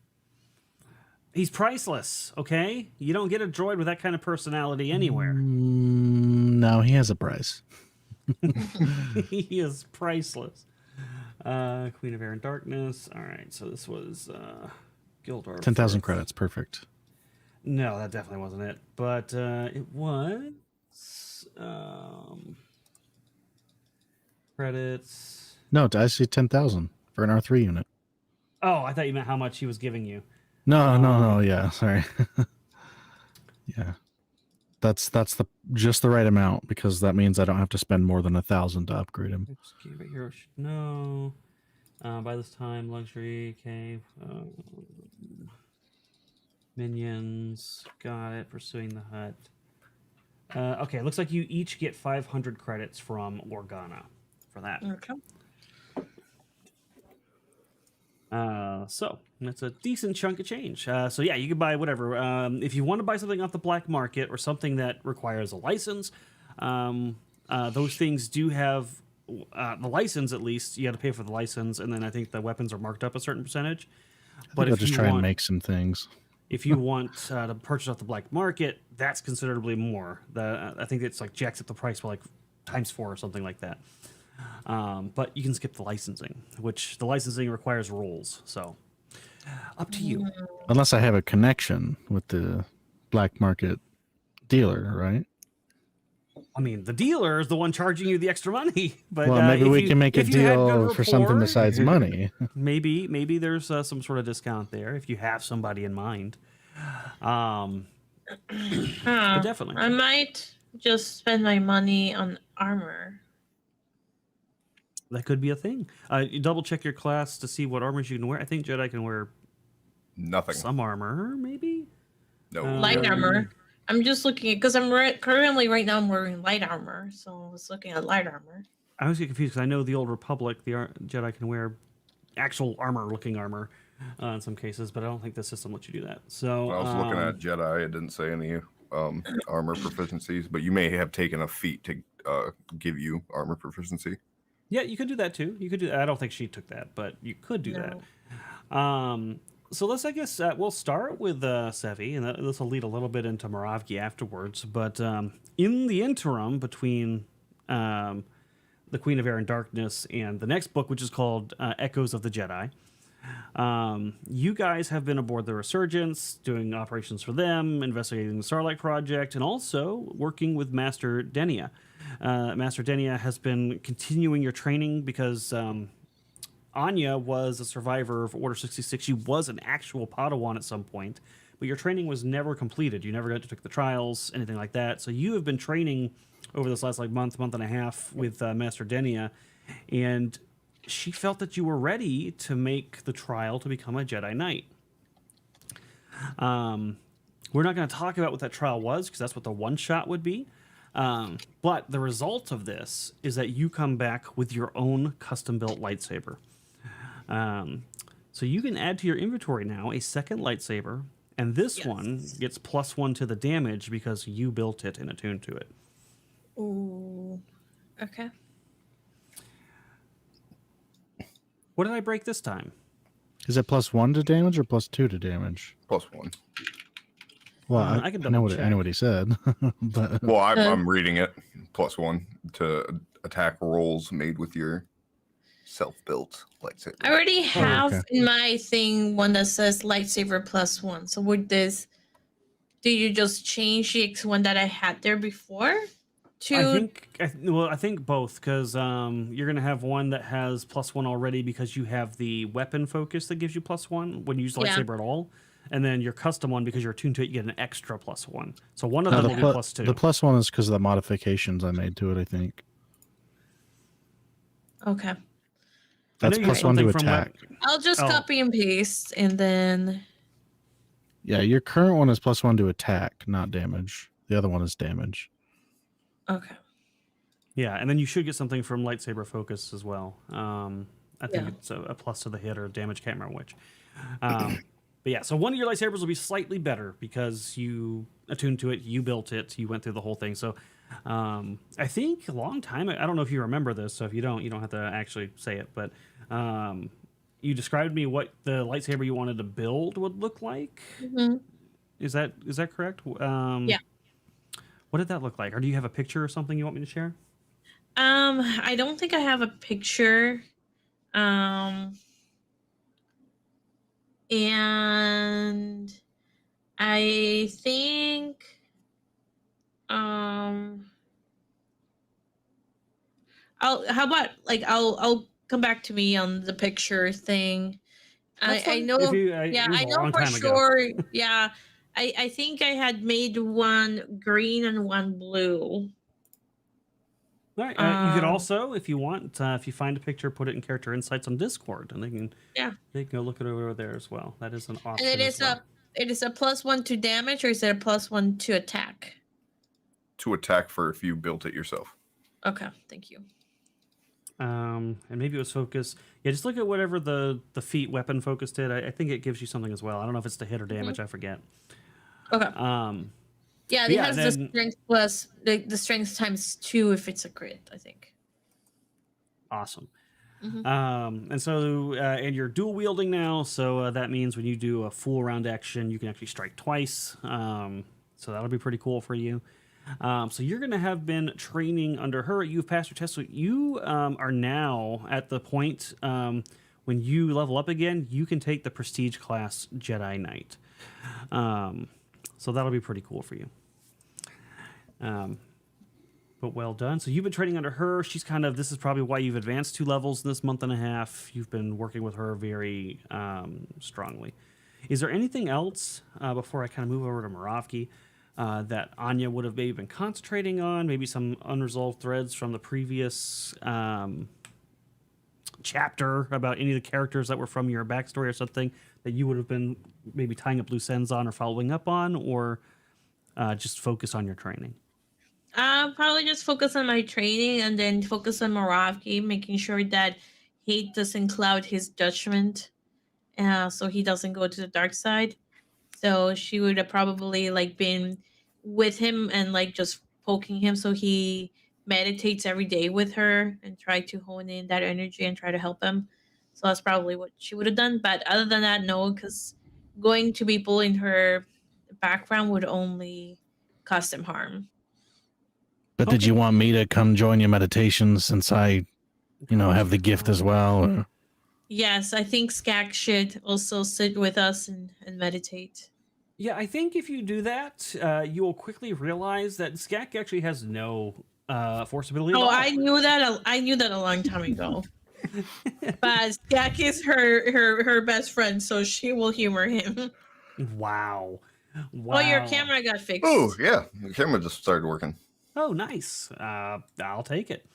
He's priceless, okay? You don't get a droid with that kind of personality anywhere. No, he has a price. He is priceless. Queen of Air and Darkness. All right, so this was Gildor. 10,000 credits, perfect. No, that definitely wasn't it. But it was credits. No, I see 10,000 for an R3 unit. Oh, I thought you meant how much he was giving you. No, yeah, sorry. Yeah. That's just the right amount, because that means I don't have to spend more than 1,000 to upgrade him. Hero should know. By this time, luxury, okay. Minions, got it. Pursuing the hut. Okay, looks like you each get 500 credits from Organa for that. Okay. So that's a decent chunk of change. So yeah, you can buy whatever. If you want to buy something off the black market or something that requires a license, those things do have the license. At least you got to pay for the license, and then I think the weapons are marked up a certain percentage. But if you try and make some things. If you want to purchase off the black market, that's considerably more. I think it's like jacks up the price by like ×4 or something like that. But you can skip the licensing, which the licensing requires rolls. So up to you. Unless I have a connection with the black market dealer, right? I mean, the dealer is the one charging you the extra money. But well, maybe we can make a deal for something besides money. Maybe there's some sort of discount there if you have somebody in mind. But definitely, I might just spend my money on armor. That could be a thing. You double check your class to see what armors you can wear. I think Jedi can wear nothing. Some armor, maybe. No light armor. I'm just looking at because I'm currently right now I'm wearing light armor, so I was looking at light armor. I always get confused because I know the Old Republic, the Jedi can wear actual armor-looking armor in some cases, but I don't think the system lets you do that. So when I was looking at Jedi, it didn't say any armor proficiencies, but you may have taken a feat to give you armor proficiency. Yeah, you could do that too. You could do that. I don't think she took that, but you could do that. So let's, I guess, we'll start with Sevi, and this will lead a little bit into Moravgi afterwards. But in the interim between the Queen of Air and Darkness and the next book, which is called Echoes of the Jedi, you guys have been aboard the Resurgence, doing operations for them, investigating the Starlight Project, and also working with Master Denia. Master Denia has been continuing your training because Anya was a survivor of Order 66. She was an actual Padawan at some point, but your training was never completed. You never got to take the trials, anything like that. So you have been training over this last like month and a half with Master Denia, and she felt that you were ready to make the trial to become a Jedi Knight. We're not going to talk about what that trial was because that's what the one shot would be. But the result of this is that you come back with your own custom built lightsaber. So you can add to your inventory now a second lightsaber, and this one gets +1 to the damage because you built it and attuned to it. Ooh. Okay. What did I break this time? Is it +1 to damage or +2 to damage? +1. Well, I can I know double I know what he said, but Well, I'm reading it. +1 to attack rolls made with your self-built lightsaber. I already have okay. in my thing one that says lightsaber +1. So with this, do you just change the one that I had there before? I think both, because you're going to have one that has +1 already because you have the weapon focus that gives you +1 when you use the lightsaber at all. And then your custom one, because you're attuned to it, you get an extra +1. So one of them will be +2. The +1 is because of the modifications I made to it, I think. Okay. That's +1 to attack. I'll just copy and paste, and then... Yeah, your current one is +1 to attack, not damage. The other one is damage. Okay. Yeah, and then you should get something from lightsaber focus as well. I think it's a plus to the hit or damage, can't remember which. But yeah, so one of your lightsabers will be slightly better because you attuned to it, you built it, you went through the whole thing. So I think a long time, I don't know if you remember this, so if you don't have to actually say it, but you described me what the lightsaber you wanted to build would look like. Mm-hmm. Is that correct? Yeah. What did that look like? Or do you have a picture or something you want me to share? I don't think I have a picture. And I think I'll come back to me on the picture thing. I know I know for sure. Yeah. I think I had made one green and one blue. All right. You could also, if you want, if you find a picture, put it in character insights on Discord, and they can go look it over there as well. That is an option. And it is a +1 to damage, or is it a +1 to attack? To attack for if you built it yourself. Okay, thank you. And maybe it was focus. Yeah, just look at whatever the feat weapon focus did. I think it gives you something as well. I don't know if it's to hit or damage. I forget. Okay. Yeah, it has the strength plus the strength ×2 if it's a crit, I think. Awesome. Mm-hmm. And so, and you're dual wielding now, so that means when you do a full round action, you can actually strike twice. So that'll be pretty cool for you. So you're going to have been training under her. You've passed your test. So you are now at the point when you level up again, you can take the prestige class Jedi Knight. So that'll be pretty cool for you. But well done. So you've been training under her. She's this is probably why you've advanced 2 levels in this month and a half. You've been working with her very strongly. Is there anything else before I kind of move over to Moravki that Anya would have maybe been concentrating on? Maybe some unresolved threads from the previous chapter about any of the characters that were from your backstory or something that you would have been maybe tying up loose ends on or following up on, or just focus on your training? Probably just focus on my training and then focus on Moravki, making sure that hate doesn't cloud his judgment, so he doesn't go to the dark side. So she would have probably been with him and just poking him, so he meditates every day with her and try to hone in that energy and try to help him. So that's probably what she would have done. But other than that, no, because going to people in her background would only cause them harm. But did you want me to come join your meditation since I, have the gift as well? Or? Yes, I think Skak should also sit with us and meditate. Yeah, I think if you do that, you will quickly realize that Skak actually has no force ability. Oh, I knew that. I knew that a long time ago. But Skak is her best friend, so she will humor him. Wow. Oh, your Wow. camera got fixed. Oh, yeah. The camera just started working. Oh, nice. I'll take it.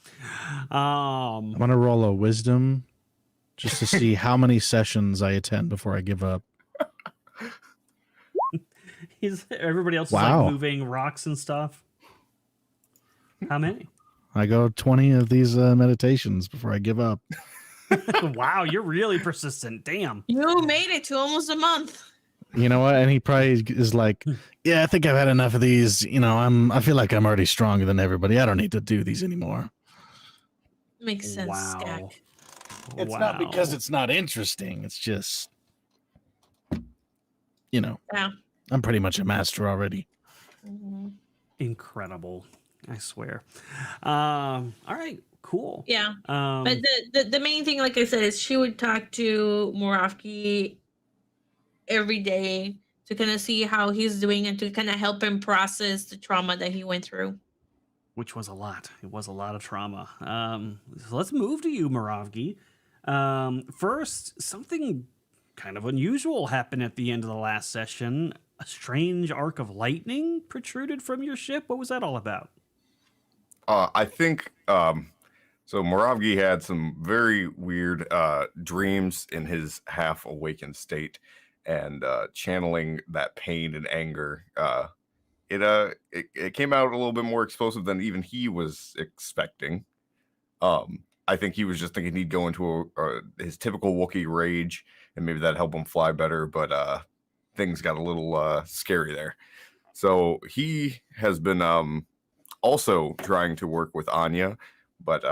I'm gonna roll a wisdom just to see how many sessions I attend before I give up. Everybody else is Wow. like moving rocks and stuff. How many? I go 20 of these meditations before I give up. Wow, you're really persistent. Damn. You made it to almost a month. You know what? And he probably is like, yeah, I think I've had enough of these. You know, I feel like I'm already stronger than everybody. I don't need to do these anymore. Makes sense, Wow. Stack. It's not because it's not interesting. It's just, you know, Yeah. I'm pretty much a master already. Mm-hmm. Incredible. I swear. All right, cool. Yeah. But the main thing, like I said, is she would talk to Moravki every day to kind of see how he's doing and to kind of help him process the trauma that he went through. Which was a lot. It was a lot of trauma. So let's move to you, Moravgi. First, something kind of unusual happened at the end of the last session. A strange arc of lightning protruded from your ship. What was that all about? I think so. Moravgi had some very weird dreams in his half awakened state, and channeling that pain and anger. It came out a little bit more explosive than even he was expecting. I think he was just thinking he'd go into his typical Wookiee rage, and maybe that'd help him fly better. But things got a little scary there. So he has been also trying to work with Anya, but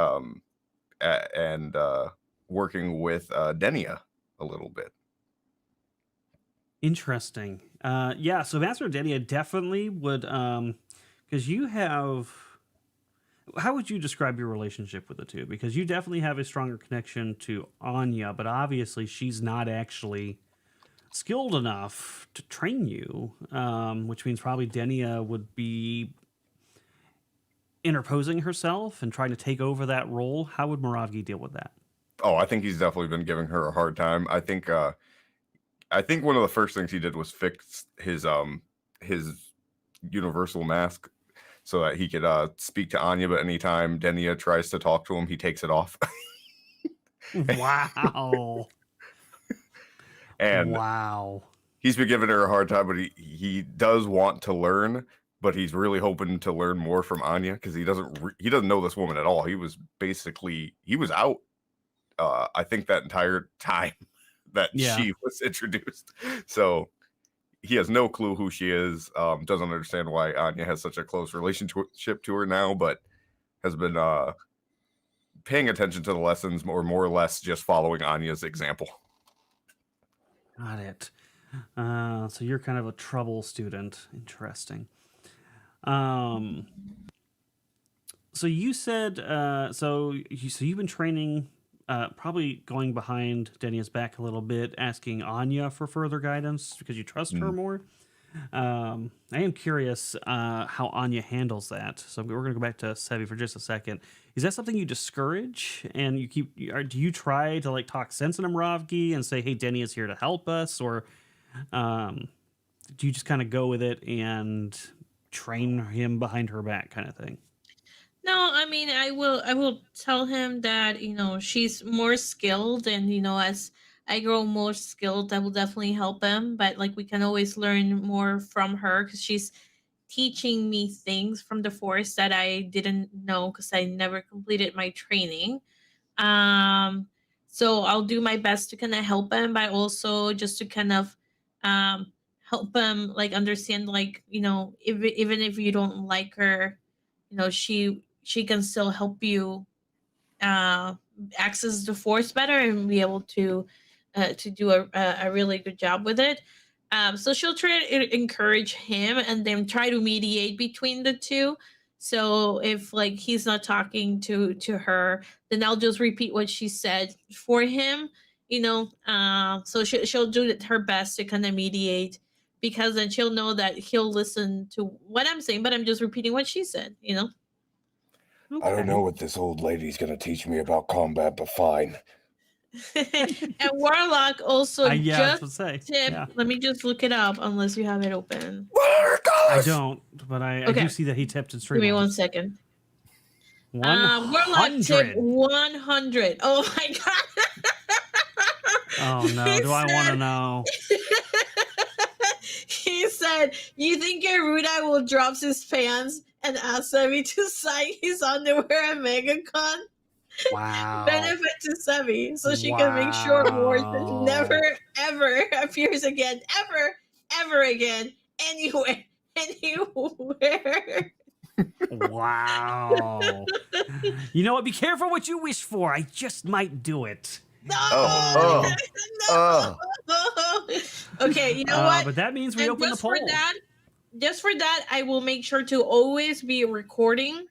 and working with Denia a little bit. Interesting. Yeah, so Master Denia definitely would, because you have. How would you describe your relationship with the two? Because you definitely have a stronger connection to Anya, but obviously she's not actually skilled enough to train you, which means probably Denia would be interposing herself and trying to take over that role. How would Moravgi deal with that? Oh, I think he's definitely been giving her a hard time. I think one of the first things he did was fix his universal mask so that he could speak to Anya, but anytime Denia tries to talk to him, he takes it off. Wow. And wow. He's been giving her a hard time, but he does want to learn, but he's really hoping to learn more from Anya because he doesn't know this woman at all. He was out. I think that entire time that she was introduced. So he has no clue who she is. Doesn't understand why Anya has such a close relationship to her now, but has been paying attention to the lessons more or less just following Anya's example. Got it. So you're kind of a trouble student. Interesting. So you said so you've been training, probably going behind Denia's back a little bit, asking Anya for further guidance because you trust her more. I am curious how Anya handles that. So we're going to go back to Sevi for just a second. Is that something you discourage? And do you try to like talk sense into Moravgi and say, "Hey, Denia's here to help us," or do you just kind of go with it and train him behind her back, kind of thing? No, I mean, I will tell him that, she's more skilled, and, as I grow more skilled, I will definitely help him. But like, we can always learn more from her because she's teaching me things from the Force that I didn't know because I never completed my training. So I'll do my best to kind of help him, but also just to kind of help him like understand, like, even if you don't like her, she can still help you access the Force better and be able to do a really good job with it. So she'll try to encourage him and then try to mediate between the two. So if like he's not talking to her, then I'll just repeat what she said for him. So she'll do her best to kind of mediate, because then she'll know that he'll listen to what I'm saying, but I'm just repeating what she said. I don't know what this old lady's gonna teach me about combat, but fine. And Warlock also Yeah, that's just what I say. tip. Yeah. Let me just look it up, unless you have it open. I don't, but I Okay. do see that he tipped in Give stream. me 1 second. 100. Warlock tip 100. Oh my god. Oh no, He do I want to said- know? He said, "You think Erudi will drop his pants and ask Sevi to sign his underwear at MegaCon? Wow. Benefit to Sevi, so she can make sure Wars Wow. never ever appears again, ever again, anywhere." Wow. You know what? Be careful what you wish for. I just might do it. No! Oh. No! Okay, you know what? But that means we And open the just poll. just for that, I will make sure to always be recording.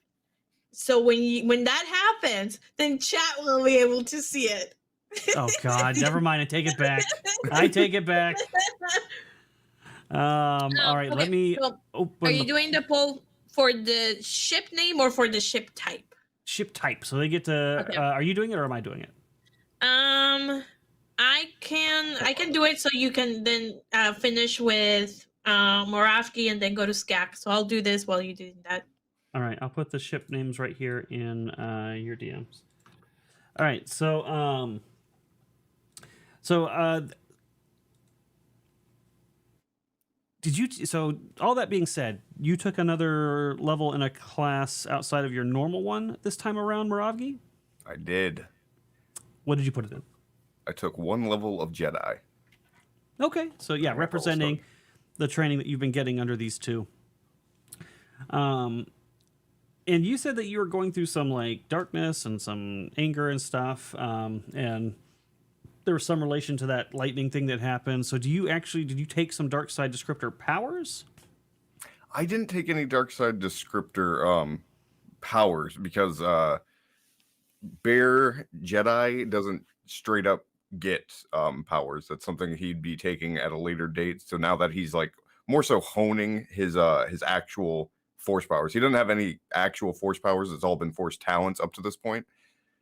So when that happens, then chat will be able to see it. Oh God, never mind. I take it back. I take it back. All right, okay, let me so open are you the doing the poll for the ship name or for the ship type? ship type. So they get to. Okay. Are you doing it or am I doing it? I can do it, so you can then finish with Moravki and then go to Skak. So I'll do this while you do that. All right, I'll put the ship names right here in your DMs. All right, so did you? So all that being said, you took another level in a class outside of your normal one this time around, Moravgi? I did. What did you put it in? I took 1 level of Jedi. Okay, so yeah, representing the training that you've been getting under these two. And you said that you were going through some like darkness and some anger and stuff, and there was some relation to that lightning thing that happened. So did you take some dark side descriptor powers? I didn't take any dark side descriptor powers because Bear Jedi doesn't straight up get powers. That's something he'd be taking at a later date. So now that he's like more so honing his actual force powers, he doesn't have any actual force powers. It's all been force talents up to this point.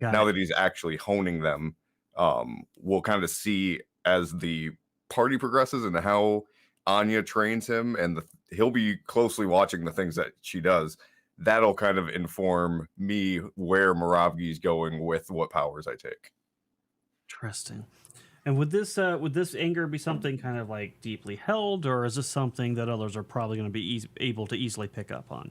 Now that he's actually honing them, we'll kind of see as the party progresses and how Anya trains him, and he'll be closely watching the things that she does. That'll kind of inform me where Moravgi's going with what powers I take. Interesting. And would this anger be something kind of like deeply held, or is this something that others are probably going to be able to easily pick up on?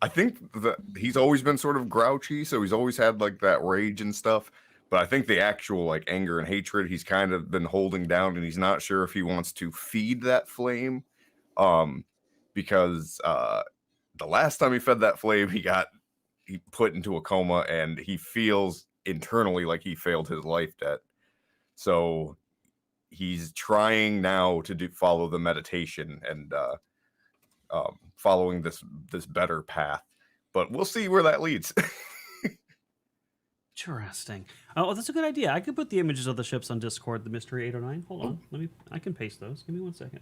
I think that he's always been sort of grouchy, so he's always had like that rage and stuff. But I think the actual like anger and hatred he's kind of been holding down, and he's not sure if he wants to feed that flame, because the last time he fed that flame, he put into a coma, and he feels internally like he failed his life debt. So he's trying now to follow the meditation and following this better path. But we'll see where that leads. Interesting. Oh, that's a good idea. I could put the images of the ships on Discord, the Mystery 809. Hold on. I can paste those. Give me 1 second.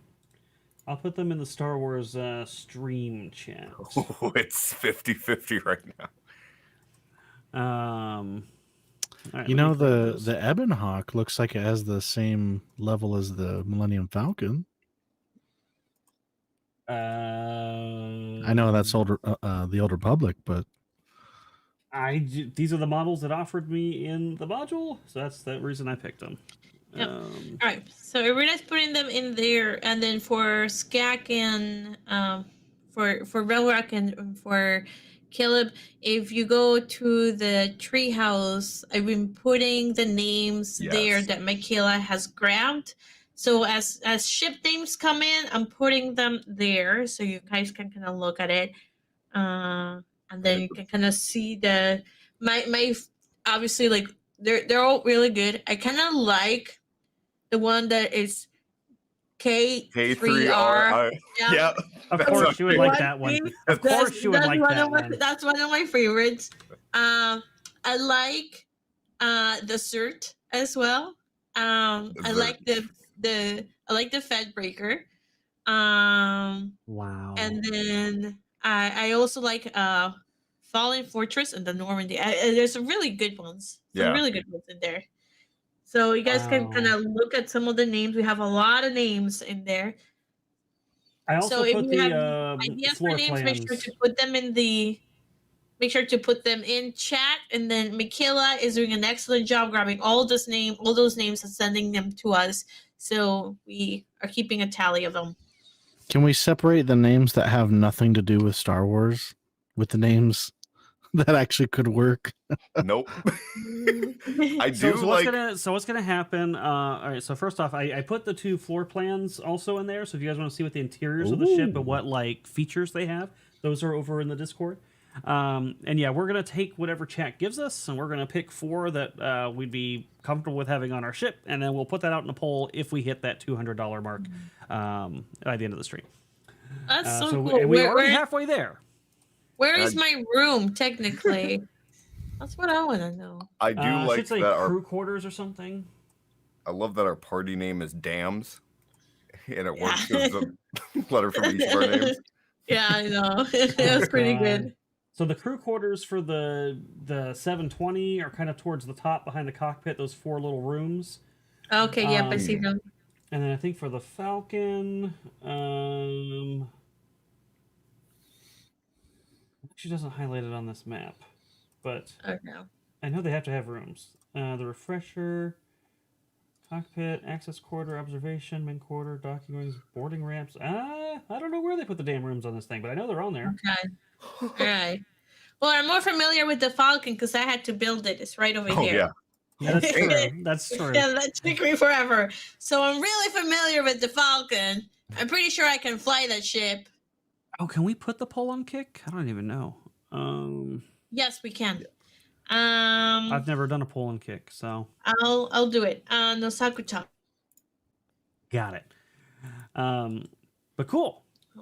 I'll put them in the Star Wars stream chat. Oh, it's 50-50 right now. All right, You let know, me put those. the Ebon Hawk looks like it has the same level as the Millennium Falcon. I know that's older, the Old Republic, but these are the models that offered me in the module, so that's the reason I picked them. Yep. All right, so Irena's putting them in there, and then for Skak and for Relrock and for Caleb, if you go to the treehouse, I've been putting the names there Yes. that Michaela has grabbed. So as ship names come in, I'm putting them there so you guys can kind of look at it, and then you can kind of see my obviously like they're all really good. I kind of like the one that is K3R. Yeah. Of That's course, a you would big like one. that one. That's- Of course, you would like that one. That's one of my favorites. I like the Cert as well. I like the Fed Breaker. Wow. And then I also like Fallen Fortress and the Normandy. There's some really good ones. Some Yeah. really good ones in there. So you guys can Wow. kind of look at some of the names. We have a lot of names in there. I also So if put you have the ideas for floor names, make sure plans. to put them in the make sure to put them in chat. And then Michaela is doing an excellent job grabbing all those names and sending them to us. So we are keeping a tally of them. Can we separate the names that have nothing to do with Star Wars with the names that actually could work? Nope. I do So like. what's gonna happen? All right. So first off, I put the 2 floor plans also in there. So if you guys want to see what the interiors of the ship and Ooh. what like features they have, those are over in the Discord. And yeah, we're gonna take whatever chat gives us, and we're gonna pick 4 that we'd be comfortable with having on our ship, and then we'll put that out in a poll if we hit that $200 mark by the end of the stream. That's so so cool. and we're already halfway there. Where is my room technically? That's what I want to know. I do like should say that crew quarters or something. I love that our party name is Dams, and it works as a letter from each of our names. Yeah, I know. That's pretty God. good. So the crew quarters for the 720 are kind of towards the top behind the cockpit. Those 4 little rooms. Okay, yep, I see them. And then I think for the Falcon, she doesn't highlight it on this map, but Okay. I know they have to have rooms. The refresher, cockpit, access quarter, observation, main quarter, docking rooms, boarding ramps. I don't know where they put the damn rooms on this thing, but I know they're on there. Okay. All right. Well, I'm more familiar with the Falcon because I had to build it. It's right over Oh here. yeah. That's true. That's true. Yeah, that took me forever. So I'm really familiar with the Falcon. I'm pretty sure I can fly that ship. Oh, can we put the poll on kick? I don't even know. Yes, we can. I've never done a pull and kick, so I'll do it. No Sakuta. got it. But cool.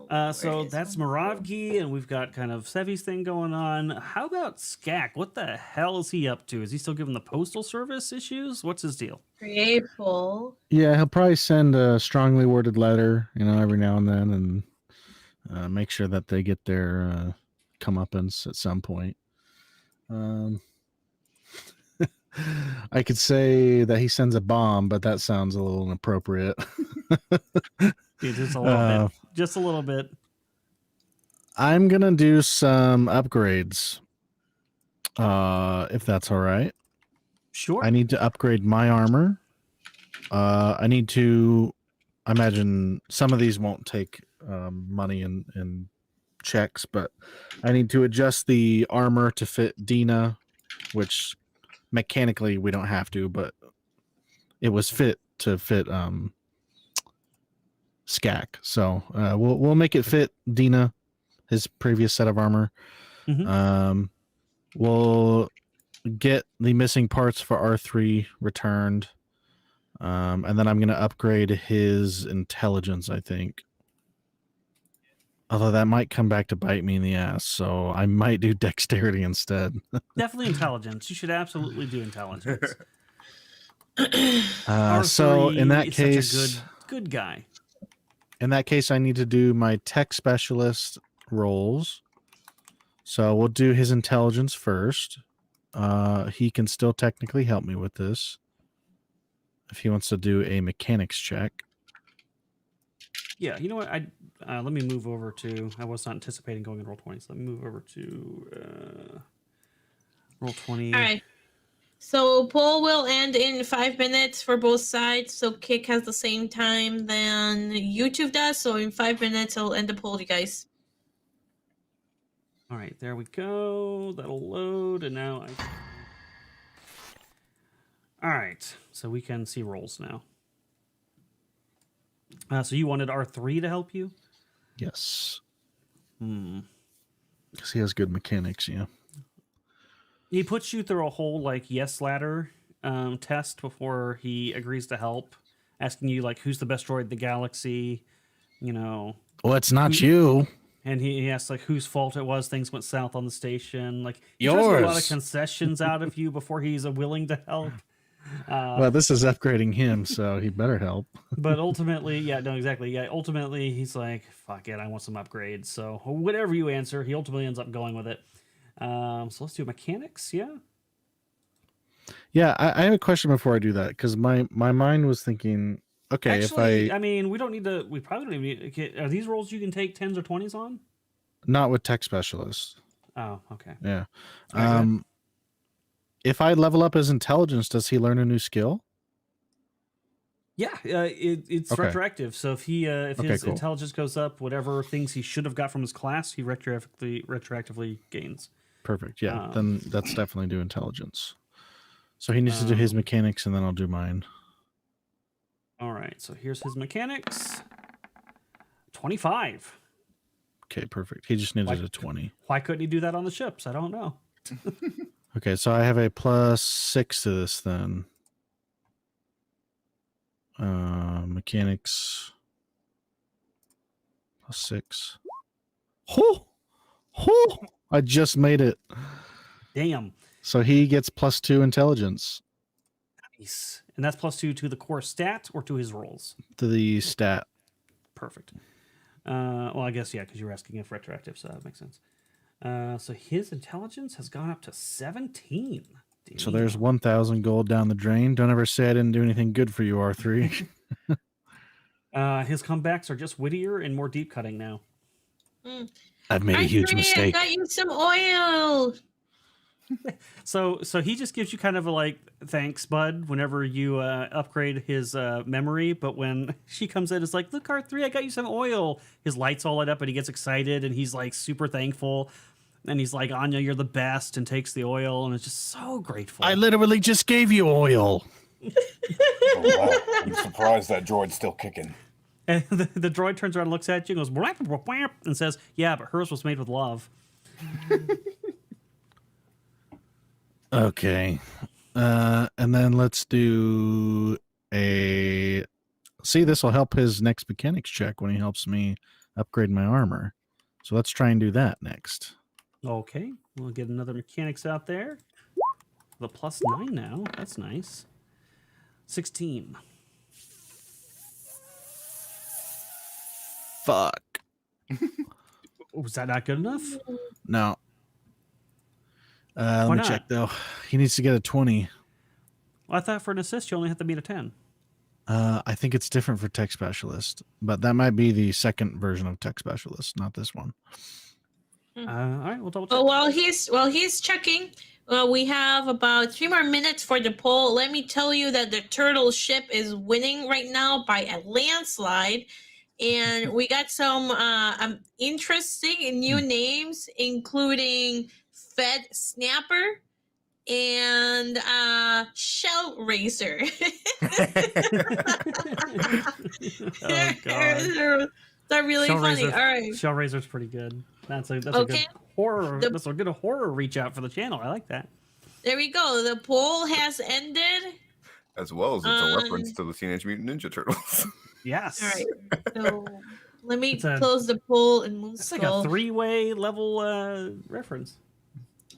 So that's Moravgi, and we've got kind of Sevi's thing going on. How about Skak? What the hell is he up to? Is he still giving the postal service issues? What's his deal? Create poll. Yeah, he'll probably send a strongly worded letter, every now and then, and make sure that they get their comeuppance at some point. I could say that he sends a bomb, but that sounds a little inappropriate. Dude, just a little bit. Just a little bit. I'm gonna do some upgrades, if that's all right. Sure. I need to upgrade my armor. I need to. I imagine some of these won't take money and checks, but I need to adjust the armor to fit Dina, which mechanically we don't have to, but it was fit to fit Skak. So we'll make it fit Dina, his previous set of armor. Mhm. We'll get the missing parts for R3 returned. And then I'm going to upgrade his intelligence, I think. Although that might come back to bite me in the ass, so I might do dexterity instead. Definitely intelligence. You should absolutely do intelligence. So in that is case, such a good guy. In that case, I need to do my tech specialist rolls. So we'll do his intelligence first. He can still technically help me with this if he wants to do a mechanics check. Yeah, you know what? Let me move over to. I was not anticipating going in Roll20, so let me move over to Roll20. All right. So poll will end in 5 minutes for both sides. So Kick has the same time than YouTube does. So in 5 minutes, I'll end the poll, you guys. All right, there we go. That'll load, and now All right, so we can see rolls now. So you wanted R3 to help you? Yes. Because he has good mechanics, yeah. He puts you through a whole yes ladder test before he agrees to help, asking you who's the best droid in the galaxy, Well, it's not you. And he asks whose fault it was things went south on the station. He Yours. tries to get a lot of concessions out of you before he's willing to help. Well, this is upgrading him, so he better help. But ultimately, exactly. Yeah, ultimately, he's like, fuck it, I want some upgrades. So whatever you answer, he ultimately ends up going with it. So let's do mechanics, yeah? Yeah, I have a question before I do that because my mind was thinking, okay, Actually, if I mean, we don't need to. We probably don't even need. Okay, are these rolls you can take 10s or 20s on? not with tech specialist. Oh, okay. Yeah. All right, go ahead. If I level up his intelligence, does he learn a new skill? Yeah, it's Okay. retroactive. So if Okay, his cool. intelligence goes up, whatever things he should have got from his class, he retroactively gains. Perfect. Yeah, then that's definitely do intelligence. So he needs to do his mechanics, and then I'll do mine. All right. So here's his mechanics. 25. Okay, perfect. He just needed a 20. Why couldn't he do that on the ships? I don't know. Okay, so I have a +6 to this then. Mechanics +6. Oh, I just made it. Damn. So he gets +2 intelligence Nice. And that's +2 to the core stat or to his rolls? to the stat. Perfect. Well, I guess, yeah, because you were asking if retroactive, so that makes sense. So his intelligence has gone up to 17. So there's 1,000 gold down the drain. Don't ever say I didn't do anything good for you, R3. His comebacks are just wittier and more deep cutting now. I've made a huge mistake. I got you some oil. So he just gives you kind of a like, thanks, bud, whenever you upgrade his memory. But when she comes in, it's like, look, R3, I got you some oil. His lights all light up and he gets excited and he's like super thankful. And he's like, Anya, you're the best, and takes the oil and is just so grateful. I literally just gave you oil. Oh, wow. I'm surprised that droid's still kicking. And the droid turns around and looks at you and goes, "Whap, whap, whap," and says, yeah, but hers was made with love. Okay. And then let's do a... See, this will help his next mechanics check when he helps me upgrade my armor. So let's try and do that next. Okay, we'll get another mechanics out there. The +9 now. That's nice. 16. Fuck. Was that not good enough? No. Let me not? check, though. He needs to get a 20. Well, I thought for an assist you only have to beat a 10. I think it's different for tech specialist, but that might be the second version of tech specialist, not this one. All right, we'll double check. Oh, while he's checking, we have about 3 more minutes for the poll. Let me tell you that the turtle ship is winning right now by a landslide, and we got some interesting new names, including Fed Snapper and Shell Racer. Oh, God. They're really funny. All right. Shell Razor's pretty good. That's a good horror. That's a good horror reach out for the channel. I like that. There we go. The poll has ended. As well as it's a reference to the Teenage Mutant Ninja Turtles. Yes. All right. So let me close the poll in Moonskull. It's like a 3-way level reference.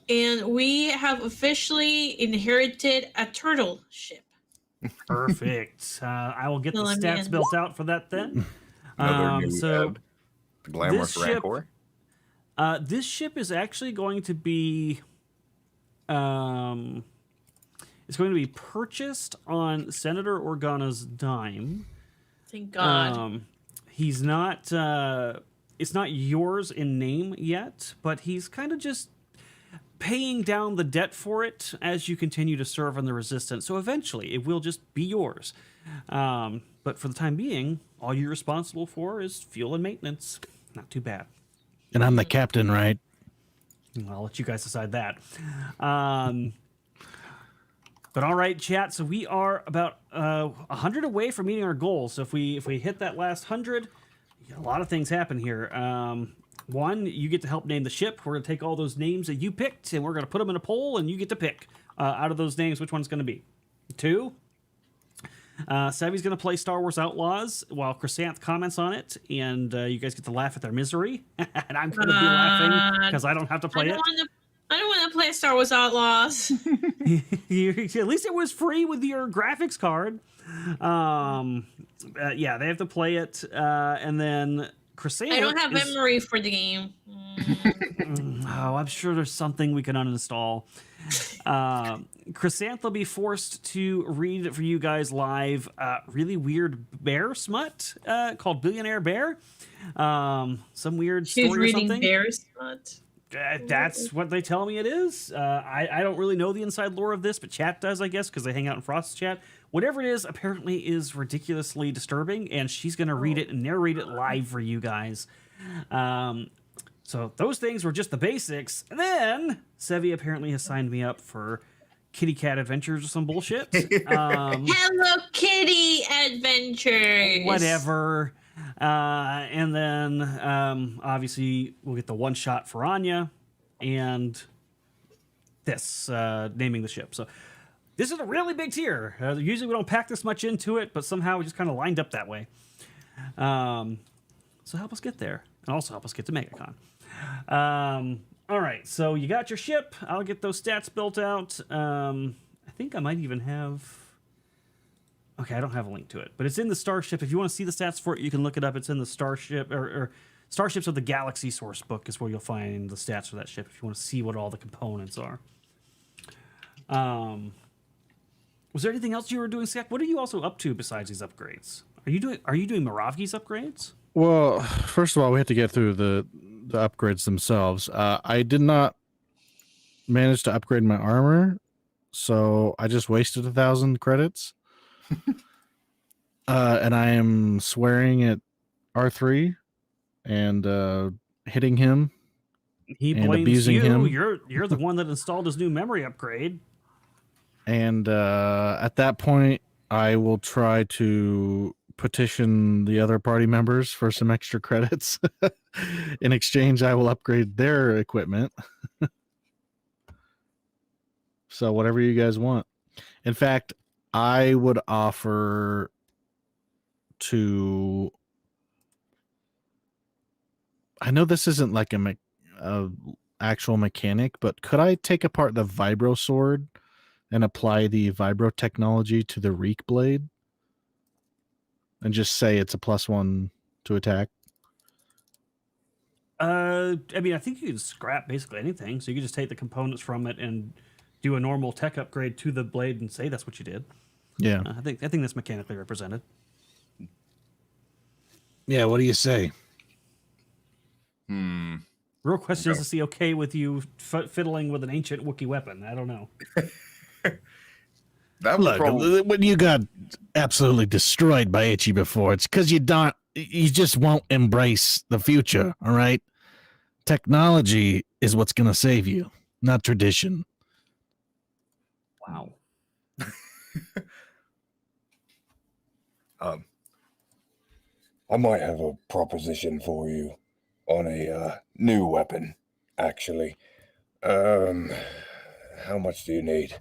And we have officially inherited a turtle ship. Perfect. I will get the stats built out for that then. Another new so the glamorous Rancor. This ship is actually going to be it's going to be purchased on Senator Organa's dime. Thank God. He's not it's not yours in name yet, but he's kind of just paying down the debt for it as you continue to serve on the Resistance. So eventually it will just be yours. But for the time being, all you're responsible for is fuel and maintenance. Not too bad. And I'm the captain, right? I'll let you guys decide that. But all right, chat. So we are about 100 away from meeting our goal. So if we hit that last 100, a lot of things happen here. One, you get to help name the ship. We're going to take all those names that you picked, and we're going to put them in a poll, and you get to pick out of those names which one's going to be. 2, Savvy's going to play Star Wars Outlaws while Chrysanth comments on it, and you guys get to laugh at their misery. And I'm going to be laughing because I don't have to play it. I don't want to play Star Wars Outlaws. At least it was free with your graphics card. Yeah, they have to play it, and then Chrysanth. I don't have memory for the game. Oh, I'm sure there's something we can uninstall. Chrysanth will be forced to read for you guys live really weird bear smut called Billionaire Bear. Some weird She's story or reading something. bear smut. That's what they tell me it is. I don't really know the inside lore of this, but chat does, I guess, because they hang out in Frost's chat. Whatever it is, apparently is ridiculously disturbing, and she's going to read it and narrate it live for you guys. So those things were just the basics. And then Sevi apparently has signed me up for kitty cat adventures or some bullshit. Hello Kitty adventures. Whatever. And then obviously we'll get the one shot for Anya and this naming the ship. So this is a really big tier. Usually we don't pack this much into it, but somehow we just kind of lined up that way. So help us get there, and also help us get to MegaCon. All right, so you got your ship. I'll get those stats built out. I think I might even have... Okay, I don't have a link to it, but it's in the Starship. If you want to see the stats for it, you can look it up. It's in the Starship, or Starships of the Galaxy source book is where you'll find the stats for that ship if you want to see what all the components are. Was there anything else you were doing, Skak? What are you also up to besides these upgrades? Are you doing Moravgi's upgrades? Well, first of all, we have to get through the upgrades themselves. I did not manage to upgrade my armor, so I just wasted 1,000 credits. And I am swearing at R3 and hitting him. He and blames abusing you. him. You're the one that installed his new memory upgrade. And at that point, I will try to petition the other party members for some extra credits. In exchange, I will upgrade their equipment. So whatever you guys want. In fact, I would offer to... I know this isn't like a actual mechanic, but could I take apart the vibro sword and apply the vibro technology to the reek blade and just say it's a +1 to attack? I mean, I think you can scrap basically anything. So you can just take the components from it and do a normal tech upgrade to the blade and say that's what you did. Yeah. I think that's mechanically represented. Yeah, what do you say? Real question is he okay with you fiddling with an ancient Wookiee weapon? I don't know. That would probably... When you got absolutely destroyed by Itchy before, it's because you just won't embrace the future, all right? Technology is what's going to save you, not tradition. Wow. I might have a proposition for you on a new weapon, actually. How much do you need?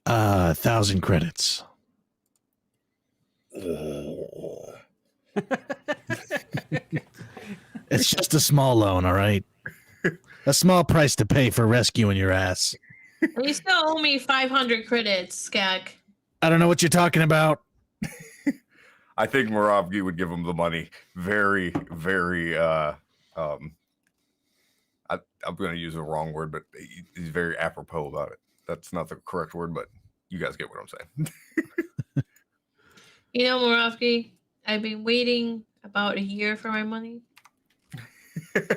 1,000 credits. It's just a small loan, all right? A small price to pay for rescuing your ass. You still owe me 500 credits, Skak. I don't know what you're talking about. I think Moravgi would give him the money very, very, I'm going to use the wrong word, but he's very apropos about it. That's not the correct word, but you guys get what I'm saying. You know, Moravgi, I've been waiting about a year for my money.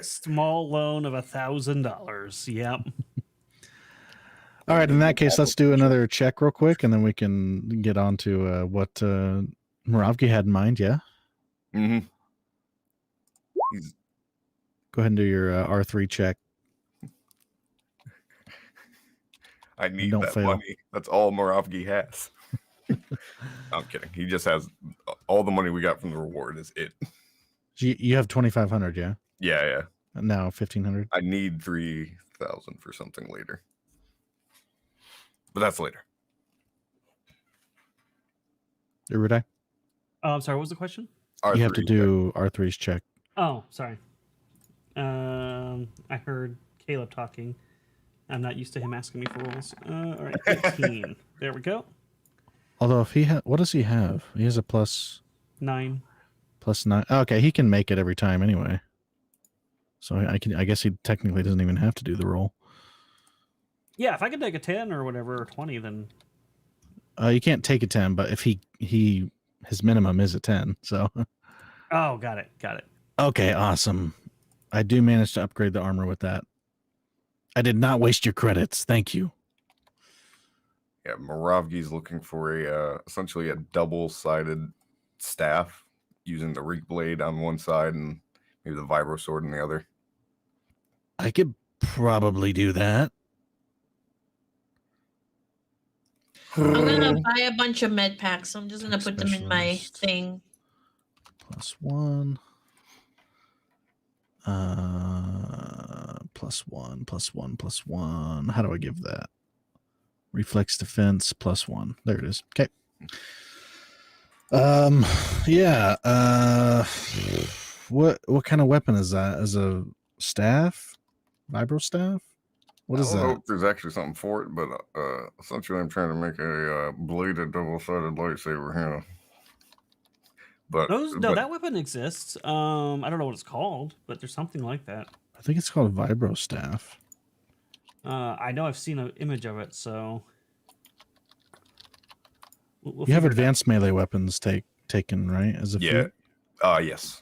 Small loan of $1,000. Yep. All right, in that case, let's do another check real quick, and then we can get on to what Moravgi had in mind, yeah? Mm-hmm. Go ahead and do your R3 check. I need Don't that fail. money. That's all Moravgi has. I'm kidding. He just has all the money we got from the reward is it. You have 2,500, yeah? Yeah. And now 1,500. I need 3,000 for something later. But that's later. Erudi? Oh, I'm sorry. What was the question? You have to do R3's check. Oh, sorry. I heard Caleb talking. I'm not used to him asking me for rolls. All right, 15. There we go. Although if he what does he have? He has a +9. +9. Okay, he can make it every time anyway. So I guess he technically doesn't even have to do the roll. Yeah, if I could take a 10 or whatever, or 20, then You can't take a 10, but if his minimum is a 10. So oh, got it. okay, awesome. I do manage to upgrade the armor with that. I did not waste your credits. Thank you. Yeah, Moravgi's looking for essentially a double-sided staff using the reek blade on one side and maybe the vibro sword on the other. I could probably do that. I'm gonna buy a bunch of med packs. I'm just gonna put them in my Specialist. thing. +1. +1, +1, +1. How do I give that? Reflex defense +1. There it is. Okay. Yeah. What kind of weapon is that? As a staff? Vibro staff? What is I don't know that? if there's actually something for it, but essentially I'm trying to make a bladed double-sided lightsaber here. But that weapon exists. I don't know what it's called, but there's something like that. I think it's called a vibro staff. I know I've seen an image of it, so we'll You have figure it out. advanced melee weapons taken, right? As a yeah, feat? yes.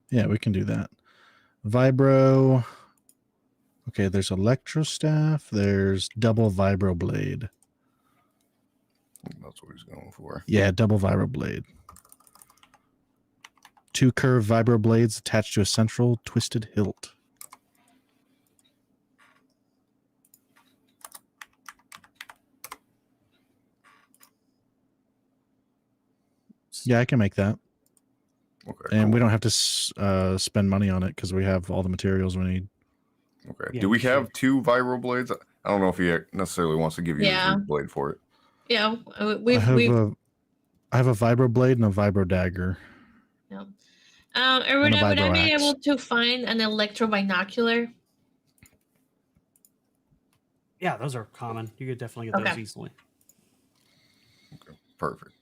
Yeah, we can do that. Vibro. Okay, there's electro staff. There's double vibro blade. That's what he's going for. Yeah, double vibro blade. 2 curved vibro blades attached to a central twisted hilt. Yeah, I can make that. Okay. And cool. we don't have to spend money on it because we have all the materials we need. Okay. Yeah, Do we sure. have 2 vibro blades? I don't know if he necessarily wants to give you Yeah. a blade for it. Yeah, I we've have a vibro blade and a vibro dagger. Erudi, And a would I vibro be axe. able to find an electro binocular? Yeah, those are common. You could definitely get those Okay. easily. Okay. Perfect.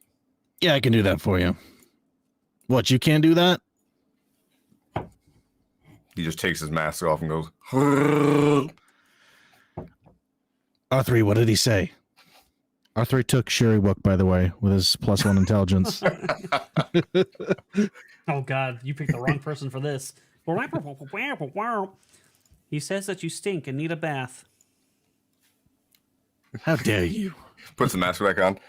Yeah, I can do that for you. What, you can't do that? He just takes his mask off and goes, R3, what did he say? R3 took Sherry Wook, by the way, with his +1 intelligence. Oh God, you picked the wrong person for this. He says that you stink and need a bath. How dare you? puts the mask back on.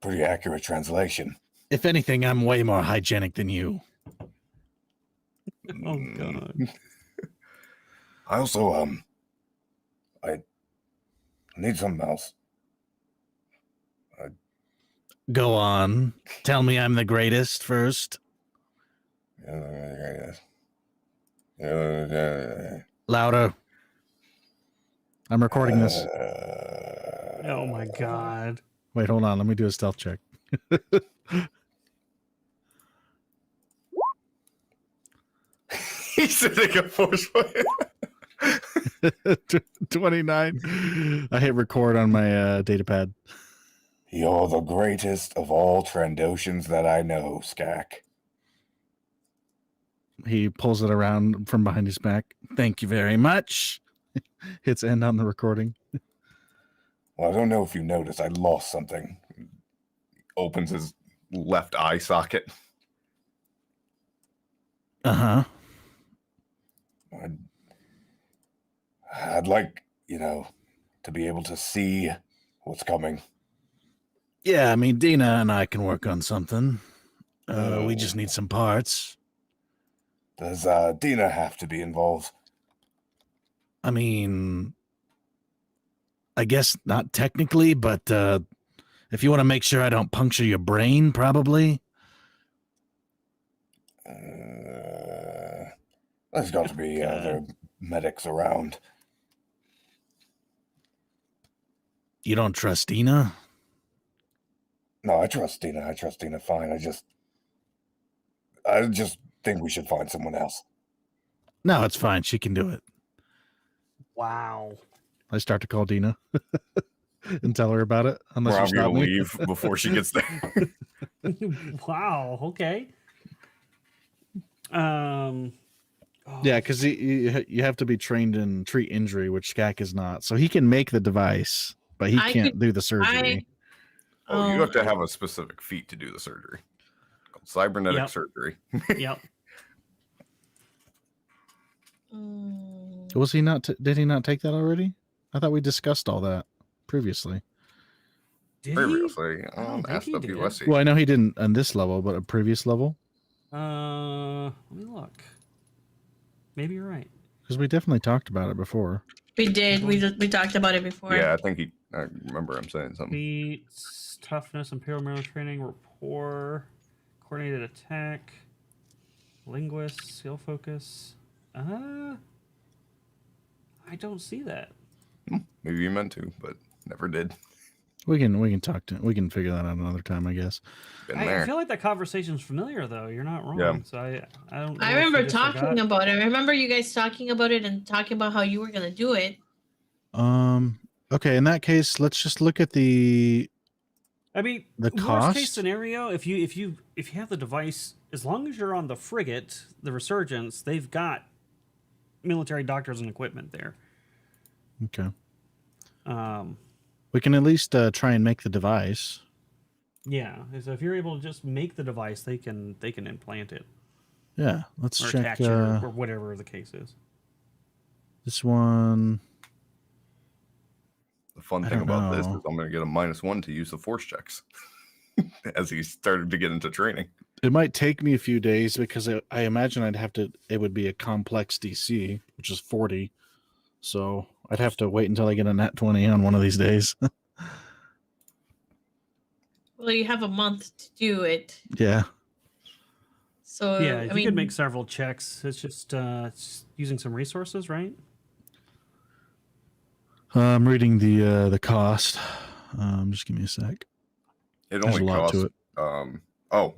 Pretty accurate translation. If anything, I'm way more hygienic than you. Oh God. I also I need something else. Go on. Tell me I'm the greatest first. Louder. I'm recording this. Oh my God. Wait, hold on. Let me do a stealth check. He's sitting a force fight. 29. I hit record on my data pad. You're the greatest of all Trandoshans that I know, Skak. He pulls it around from behind his back. Thank you very much. Hits end on the recording. Well, I don't know if you noticed, I lost something. Opens his left eye socket. Uh-huh. I'd like, to be able to see what's coming. Yeah, I mean, Dina and I can work on something. We just need some parts. Does Dina have to be involved? I mean, I guess not technically, but if you want to make sure I don't puncture your brain, probably. There's got to be other medics around. You don't trust Dina? No, I trust Dina. I trust Dina fine. I just think we should find someone else. No, it's fine. She can do it. Wow. I start to call Dina and tell her about it. Unless you Rob, stop gonna me. leave before she gets there. Wow. Okay. Oh, Yeah, because you have to be trained in treat injury, which Skak is not. So he can make the device, but he I can't could- do the surgery. Oh, you have to I- have a specific feat to do the surgery. Called cybernetic Yep. surgery. Yep. Was he not? Did he not take that already? I thought we discussed all that previously. Did Previously I don't on think he did. SWSE. Well, I know he didn't on this level, but a previous level, he? Let me look. Maybe you're right. because we definitely talked about it before. We did. We talked about it before. Yeah, I think I remember him saying something. Feats, toughness, imperial marrow training, rapport, coordinated attack, linguist, skill focus. I don't see that. Maybe you meant to, but never did. We can talk to. We can figure that out another time, I guess. Been I there. feel like that conversation's familiar, though. You're not wrong. Yeah. So I don't. Know I if remember you just talking forgot. about it. I remember you guys talking about it and talking about how you were gonna do it. Okay, in that case, let's just look at the I mean, the worst case cost. scenario, if you have the device, as long as you're on the frigate, the Resurgence, they've got military doctors and equipment there. Okay, Um, we can at least try and make the device. yeah. So if you're able to just make the device, they can implant it Yeah, let's or check attach it or whatever the case is. this one. The fun I thing don't about this know. is I'm going to get a -1 to use the force checks as he started to get into training. It might take me a few days because I imagine I'd have to. It would be a complex DC, which is 40. So I'd have to wait until I get a nat 20 on one of these days. Well, you have a month to do it. Yeah. So Yeah, I you mean, could make several checks. It's just using some resources, right? I'm reading the cost. Just give me a sec. It There's only a lot costs. to it.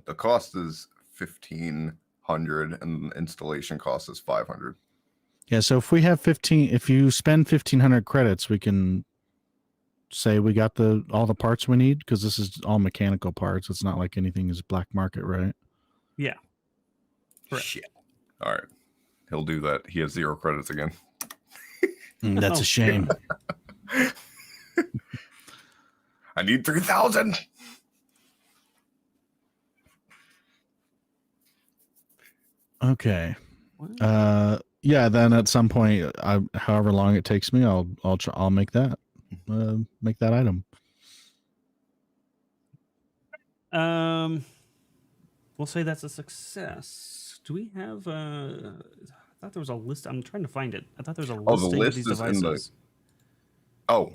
The cost is 1,500, and the installation cost is 500. Yeah, so if we have 15, if you spend 1,500 credits, we can say we got all the parts we need because this is all mechanical parts. It's not like anything is black market, right? Yeah. Correct. Shit. All right, he'll do that. He has 0 credits again. That's Oh. a shame. I need 3,000. Okay. What? Yeah. Then at some point, however long it takes me, I'll make that item. We'll say that's a success. Do we have? I thought there was a list. I'm trying to find it. I thought there was a Oh, the listing list of these is in the- devices, Oh,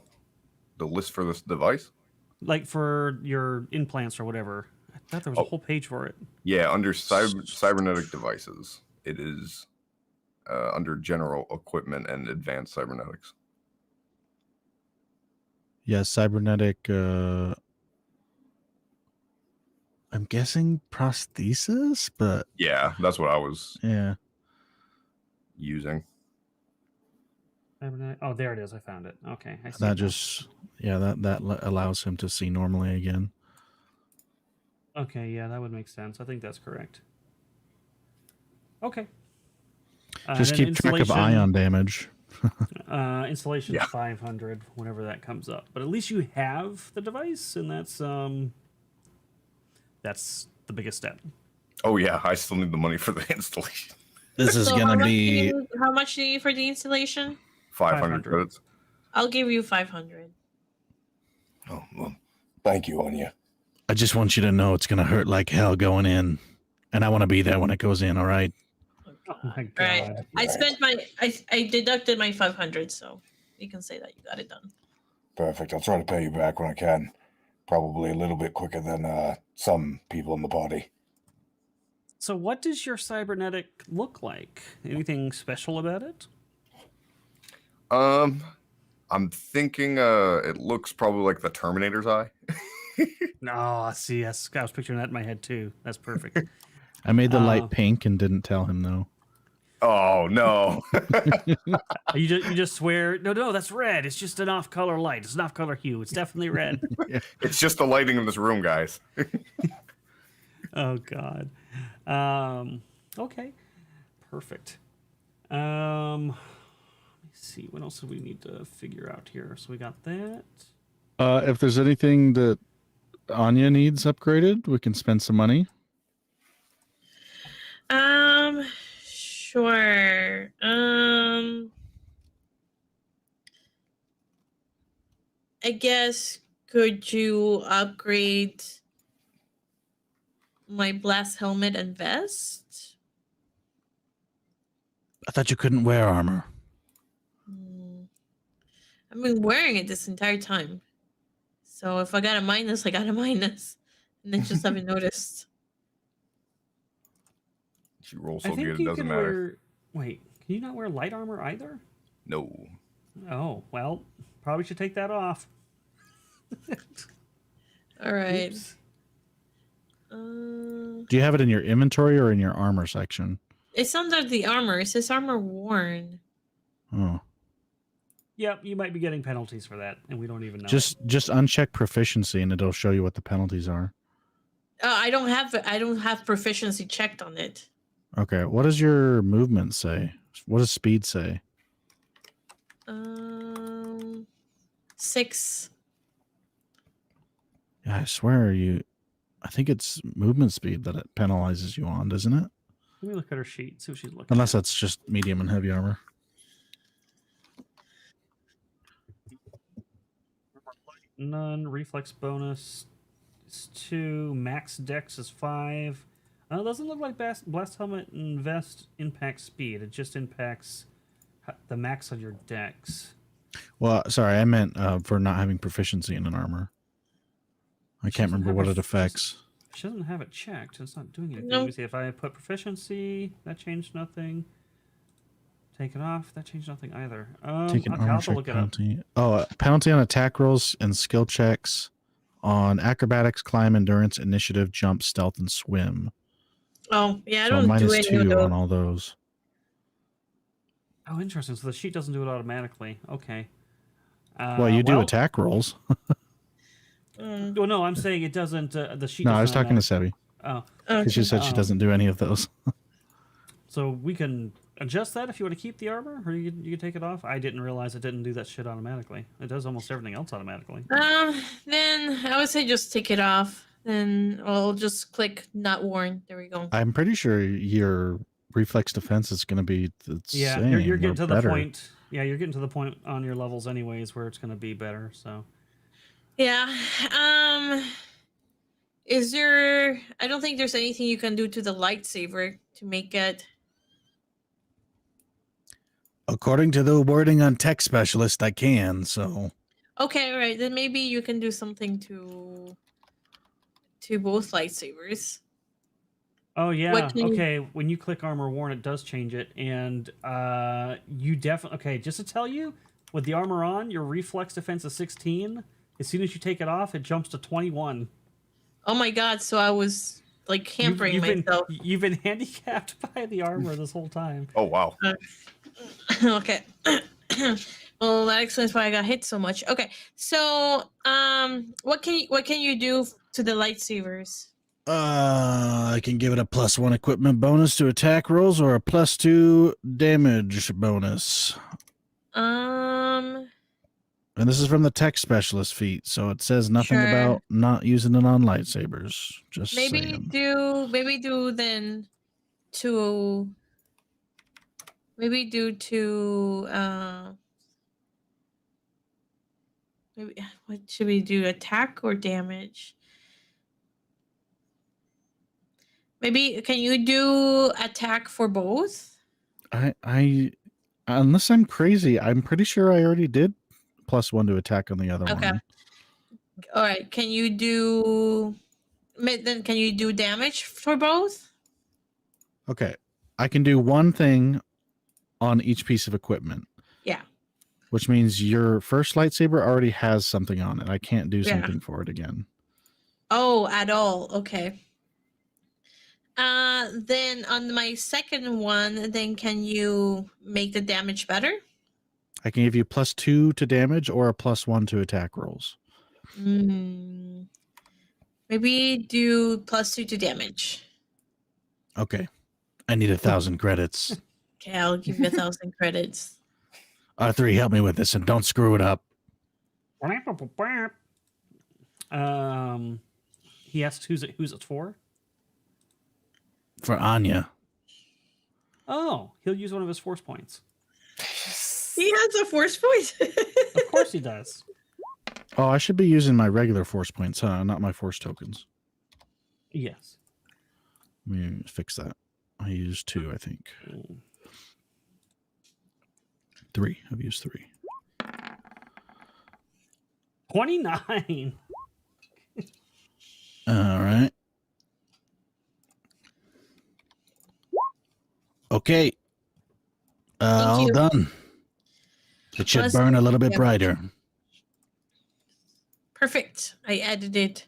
the list for this device? like for your implants or whatever. I thought there was a Oh. whole page for it. Yeah, under cybernetic devices, it is under general equipment and advanced cybernetics. Yeah, cybernetic. I'm guessing prosthesis, but Yeah, that's what I was yeah. using. Oh, there it is. I found it. Okay, I see. That it now. just that allows him to see normally again. Okay, yeah, that would make sense. I think that's correct. Okay. Just then keep track of installation- ion damage. Installation Yeah. 500 whenever that comes up. But at least you have the device, and that's the biggest step. Oh yeah, I still need the money for the installation. This is so gonna be. how much do you need for the installation? 500 credits. I'll give you 500. Oh, well, thank you, Anya. I just want you to know it's gonna hurt like hell going in, and I want to be there when it goes in. All right. Oh my god. Right. I spent I deducted my 500, so you can say that you got it done. Perfect. I'll try to pay you back when I can. Probably a little bit quicker than some people in the party. So what does your cybernetic look like? Anything special about it? I'm thinking it looks probably like the Terminator's eye. No, see, yes, I was picturing that in my head too. That's perfect. I made the Uh, light pink and didn't tell him though. Oh no. you just swear, no, that's red. It's just an off-color light. It's an off-color hue. It's definitely red. It's just the lighting in this room, guys. Oh God. Okay. Perfect. Let me see. What else do we need to figure out here? So we got that. If there's anything that Anya needs upgraded, we can spend some money. Sure. I guess could you upgrade my blast helmet and vest? I thought you couldn't wear armor. I've been wearing it this entire time. So if I got a minus, I got a minus. And then just haven't noticed. She rolls I so think good it you doesn't can matter. wear. Wait, can you not wear light armor either? No. Oh, well, probably should take that off. All right. Oops. Do you have it in your inventory or in your armor section? It's under the armor. It says armor worn. Oh, Yep, you might be getting penalties for that, and we don't even know. just uncheck proficiency and it'll show you what the penalties are. I don't have proficiency checked on it. Okay, what does your movement say? What does speed say? 6. Yeah, I swear I think it's movement speed that it penalizes you on, doesn't it? Let me look at her sheet, see what she's looking Unless at. that's just medium and heavy armor. None. Reflex bonus is 2. Max dex is 5. It doesn't look like blast helmet and vest impacts speed. It just impacts the max on your dex. Well, sorry, I meant for not having proficiency in an armor. I She can't doesn't remember have what her it affects. She doesn't have it checked. It's not doing anything. Nope. Let me see if I put proficiency. That changed nothing. Take it off. That changed nothing either. Take an okay, armor I'll have to check look it up. penalty. Oh, penalty on attack rolls and skill checks on acrobatics, climb, endurance, initiative, jump, stealth, and swim. Oh, yeah, I So don't do minus any of 2 those. on all those. Oh, interesting. So the sheet doesn't do it automatically. Okay. Well, you do attack rolls. Well, no, I'm saying it doesn't. The sheet. No, I doesn't was talking to automatic- Sebi. Oh, Because she said she doesn't do any of those. so we can adjust that if you want to keep the armor, or you can take it off. I didn't realize it didn't do that shit automatically. It does almost everything else automatically. Then I would say just take it off. Then I'll just click not worn. There we go. I'm pretty sure your reflex defense is going to be the Yeah, same. you're getting to better. the point. Yeah, you're getting to the point on your levels anyways where it's going to be better. So Yeah. Is there? I don't think there's anything you can do to the lightsaber to make it. According to the wording on tech specialist, I can. So Okay, all right. Then maybe you can do something to both lightsabers. oh yeah, What can you- okay. When you click armor worn, it does change it, and you definitely okay. Just to tell you, with the armor on, your reflex defense is 16. As soon as you take it off, it jumps to 21. Oh my god! So I was like hampering myself. You've been handicapped by the armor this whole time. Oh wow. Okay. Well, that explains why I got hit so much. Okay, so what can you do to the lightsabers? I can give it a +1 equipment bonus to attack rolls or a +2 damage bonus. And this is from the tech specialist feat, so it says nothing Sure. about not using it on lightsabers. Just maybe saying. do then to maybe do to maybe what should we do, attack or damage? Maybe can you do attack for both? I unless I'm crazy, I'm pretty sure I already did +1 to attack on the other Okay. one. All right, can you do damage for both? Okay. I can do one thing on each piece of equipment. Yeah. Which means your first lightsaber already has something on it. I can't do Yeah. something for it again. Oh, at all. Okay. Then on my second one, then can you make the damage better? I can give you +2 to damage or a +1 to attack rolls. Maybe do +2 to damage. Okay. I need 1,000 credits. Okay, I'll give you 1,000 credits. R3, help me with this and don't screw it up. He asks who's it for? For Anya. Oh, he'll use one of his force points. He has a force point. Of course he does. Oh, I should be using my regular force points, huh? Not my force tokens. Yes. Let me fix that. I used 2, I think. 3. I've used 3. 29. All right. Okay. All you. done. It should Plus- burn a little bit yeah. brighter. Perfect. I added it.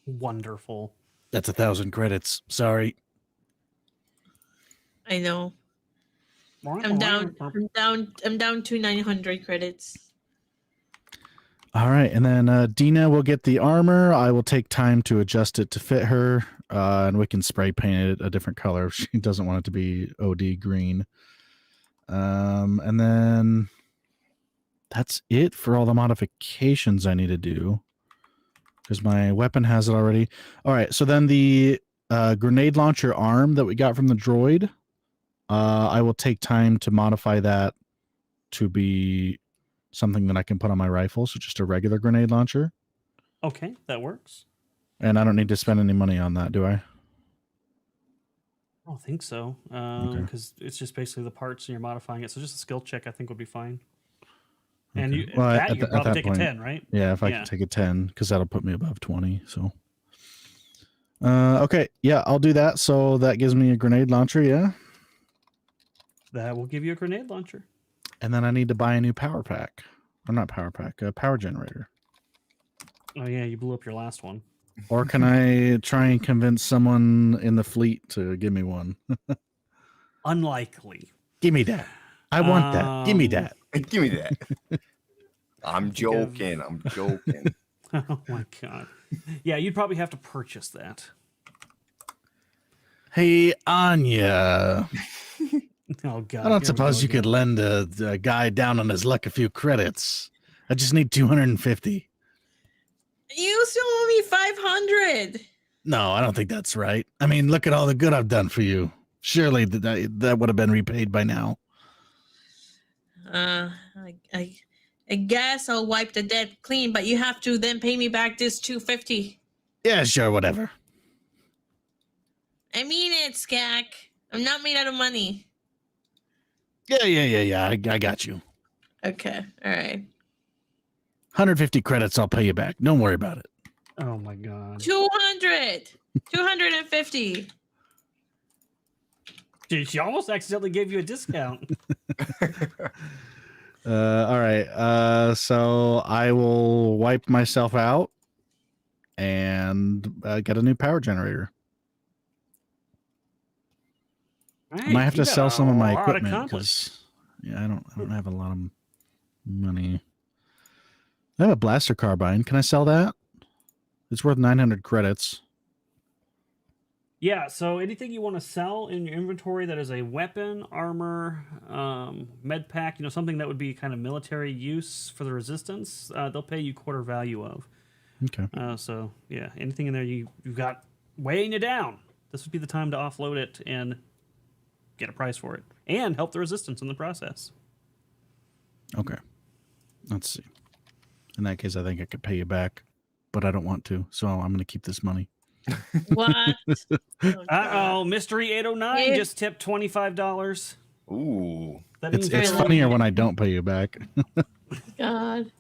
Wonderful. That's 1,000 credits. Sorry. I know. I'm down to 900 credits. All right, and then Dina will get the armor. I will take time to adjust it to fit her, and we can spray paint it a different color if she doesn't want it to be OD green. And then that's it for all the modifications I need to do, because my weapon has it already. All right, so then the grenade launcher arm that we got from the droid, I will take time to modify that to be something that I can put on my rifle, so just a regular grenade launcher. Okay, that works. And I don't need to spend any money on that, do I? I don't think so, because it's just basically the parts and you're modifying it. So just a skill check, I think, would be fine. And Okay. you, Well, that, at you the- could probably at that take point- a 10, right? Yeah, if I Yeah. can take a 10, because that'll put me above 20. So, okay, yeah, I'll do that. So that gives me a grenade launcher, yeah. That will give you a grenade launcher. And then I need to buy a new power pack, or not power pack, a power generator. Oh yeah, you blew up your last one. Or can I try and convince someone in the fleet to give me one? Unlikely. Give me that. I want that. Give me that. Give me that. I'm joking. I'm joking. Oh my god. Yeah, you'd probably have to purchase that. Hey, Anya. Oh god. I don't here we suppose go you could again. lend a guy down on his luck a few credits. I just need 250. You still owe me 500. No, I don't think that's right. I mean, look at all the good I've done for you. Surely that would have been repaid by now. I guess I'll wipe the debt clean, but you have to then pay me back this 250. Yeah, sure, whatever. I mean it, Skak. I'm not made out of money. Yeah. I got you. Okay, all right. 150 credits, I'll pay you back. Don't worry about it. Oh my god. 200. 250. Dude, she almost accidentally gave you a discount. All right. So I will wipe myself out and get a new power generator. I might have to sell some of my equipment because I don't have a lot of money. I have a blaster carbine. Can I sell that? It's worth 900 credits. Yeah, so anything you want to sell in your inventory that is a weapon, armor, med pack, something that would be kind of military use for the resistance, they'll pay you quarter value of. Okay. So yeah, anything in there you've got weighing you down, this would be the time to offload it and get a price for it and help the resistance in the process. Okay. Let's see. In that case, I think I could pay you back, but I don't want to, so I'm going to keep this money. What? Uh-oh, Mystery 809 If- just tipped $25. Ooh. That It's means funnier when I don't pay you back. God.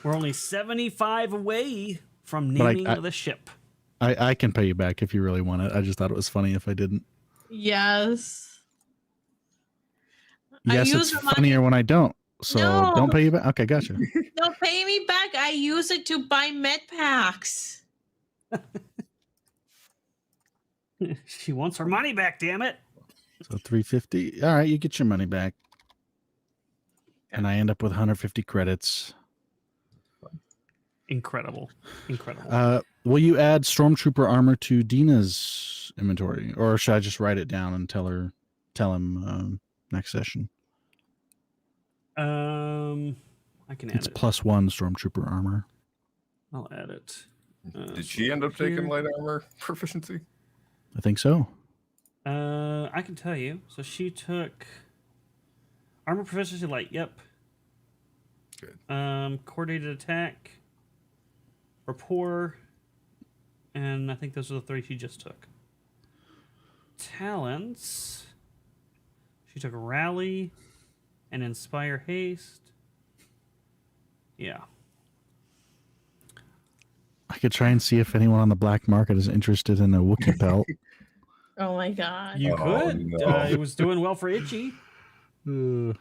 we're only 75 away from But naming the ship. I can pay you back if you really want it. I just thought it was funny if I didn't. Yes. I Yes, use it's the money- funnier when I don't. So No. don't pay you back. Okay, gotcha. Don't pay me back. I use it to buy med packs. She wants her money back, damn it. So 350. All right, you get your money back. And I end up with 150 credits. Incredible. Will you add Stormtrooper armor to Dina's inventory? Or should I just write it down and tell her tell him next session. I can add It's it. +1 stormtrooper armor. I'll add it. Did she end up taking here. light armor proficiency? I think so. I can tell you. So she took armor proficiency light. Yep. Good. Coordinated attack, rapport, and I think those are the 3 she just took. Talents. She took rally and inspire haste. Yeah. I could try and see if anyone on the black market is interested in a Wookiee pelt. Oh my god. You Oh, could. no. It was doing well for Itchy. Uh,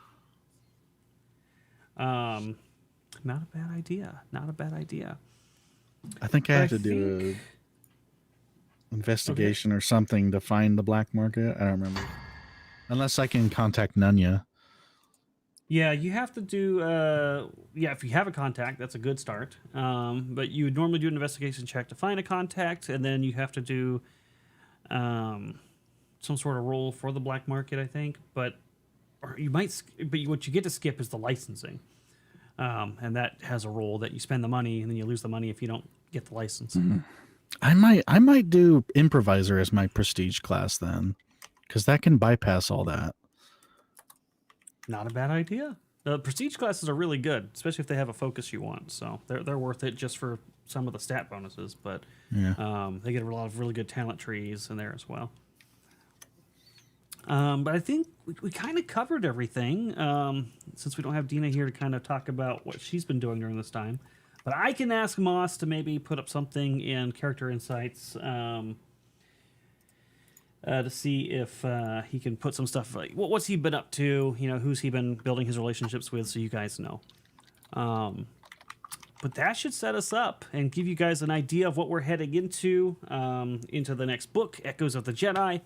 Not a bad idea. Not a bad idea. I think I But have to do think- a investigation or something to find the black market. I don't remember. Unless I can contact Nunya. Yeah, you have to do. If you have a contact, that's a good start. But you would normally do an investigation check to find a contact, and then you have to do some sort of roll for the black market, I think. But what you get to skip is the licensing, and that has a roll that you spend the money, and then you lose the money if you don't get the license. Mm-hmm. I might do improviser as my prestige class then, because that can bypass all that. Not a bad idea. The prestige classes are really good, especially if they have a focus you want. So they're worth it just for some of the stat bonuses, but Yeah. they get a lot of really good talent trees in there as well. But I think we kind of covered everything since we don't have Dina here to kind of talk about what she's been doing during this time. But I can ask Moss to maybe put up something in Character Insights to see if he can put some stuff like what's he been up to, who's he been building his relationships with, so you guys know. But that should set us up and give you guys an idea of what we're heading into the next book, Echoes of the Jedi.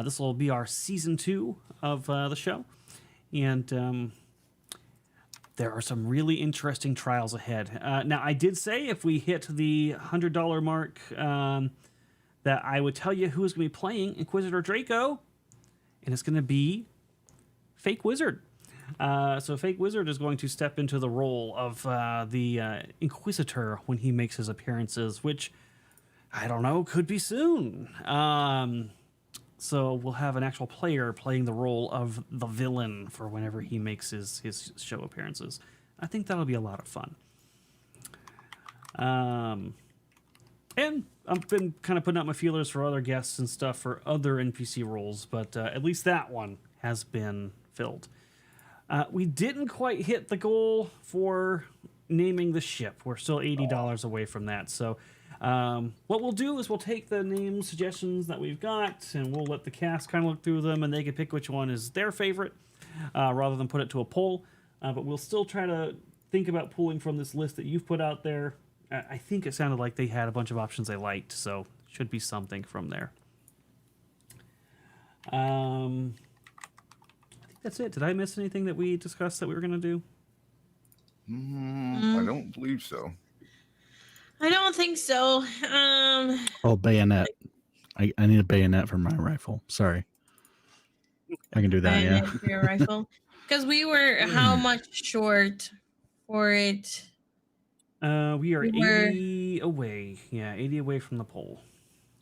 This will be our season 2 of the show, and there are some really interesting trials ahead. Now, I did say if we hit the $100 mark, that I would tell you who is going to be playing Inquisitor Draco, and it's going to be Fake Wizard. So Fake Wizard is going to step into the role of the Inquisitor when he makes his appearances, which, I don't know, could be soon. So we'll have an actual player playing the role of the villain for whenever he makes his show appearances. I think that'll be a lot of fun. And I've been kind of putting out my feelers for other guests and stuff for other NPC roles, but at least that one has been filled. We didn't quite hit the goal for naming the ship. We're still $80 away from that. So what we'll do is we'll take the name suggestions that we've got, and we'll let the cast kind of look through them, and they can pick which one is their favorite rather than put it to a poll. But we'll still try to think about pulling from this list that you've put out there. I think it sounded like they had a bunch of options they liked, so should be something from there. I think that's it. Did I miss anything that we discussed that we were going to do? I don't believe so. I don't think so. Oh, bayonet. I need a bayonet for my rifle. Sorry. I can do that, yeah. For your rifle. Because we were how much short for it? We are We were- 80 away. Yeah, 80 away from the poll.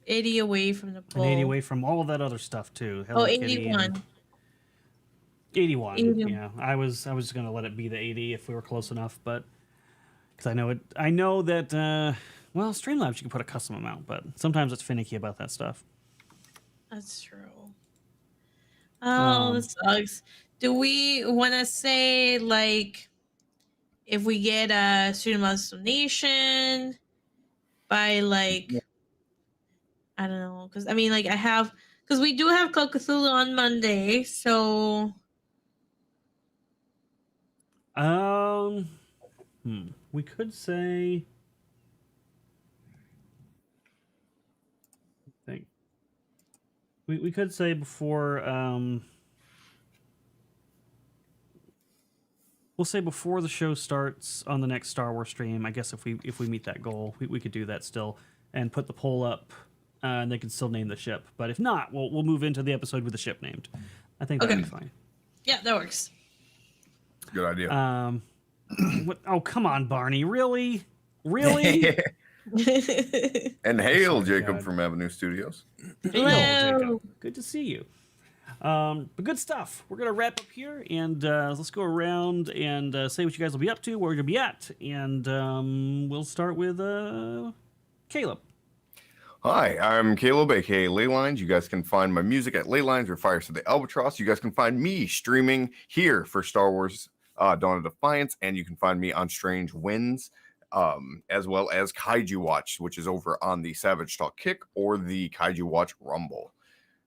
80 away from the pole. And 80 away from all of that other stuff, too. Oh, Hello Kitty 81. and- 81. 81. Yeah, I was just going to let it be the 80 if we were close enough, but... Because I know that... well, Streamlabs, you can put a custom amount, but sometimes it's finicky about that stuff. That's true. Oh, that sucks. Do we want to say, like, if we get a student months donation by, like, I don't know, because, I mean, like, because we do have Call of Cthulhu on Monday, so... We could say... I think... We could say before... We'll say before the show starts on the next Star Wars stream. I guess if we meet that goal, we could do that still and put the poll up, and they can still name the ship. But if not, we'll move into the episode with the ship named. I think Okay. that'd be fine. Yeah, that works. Good idea. What? Oh, come on, Barney. Really? Really? And hail, Sorry, Jacob God. from Avenue Studios. Hey, Hello. Jacob. Good to see you. But good stuff. We're gonna wrap up here, and let's go around and say what you guys will be up to, where you're gonna be at, and we'll start with Caleb. Hi, I'm Caleb, aka Leylines. You guys can find my music at Leylines or Fires to the Albatross. You guys can find me streaming here for Star Wars Dawn of Defiance, and you can find me on Strange Winds, as well as Kaiju Watch, which is over on the Savage Talk Kick or the Kaiju Watch Rumble.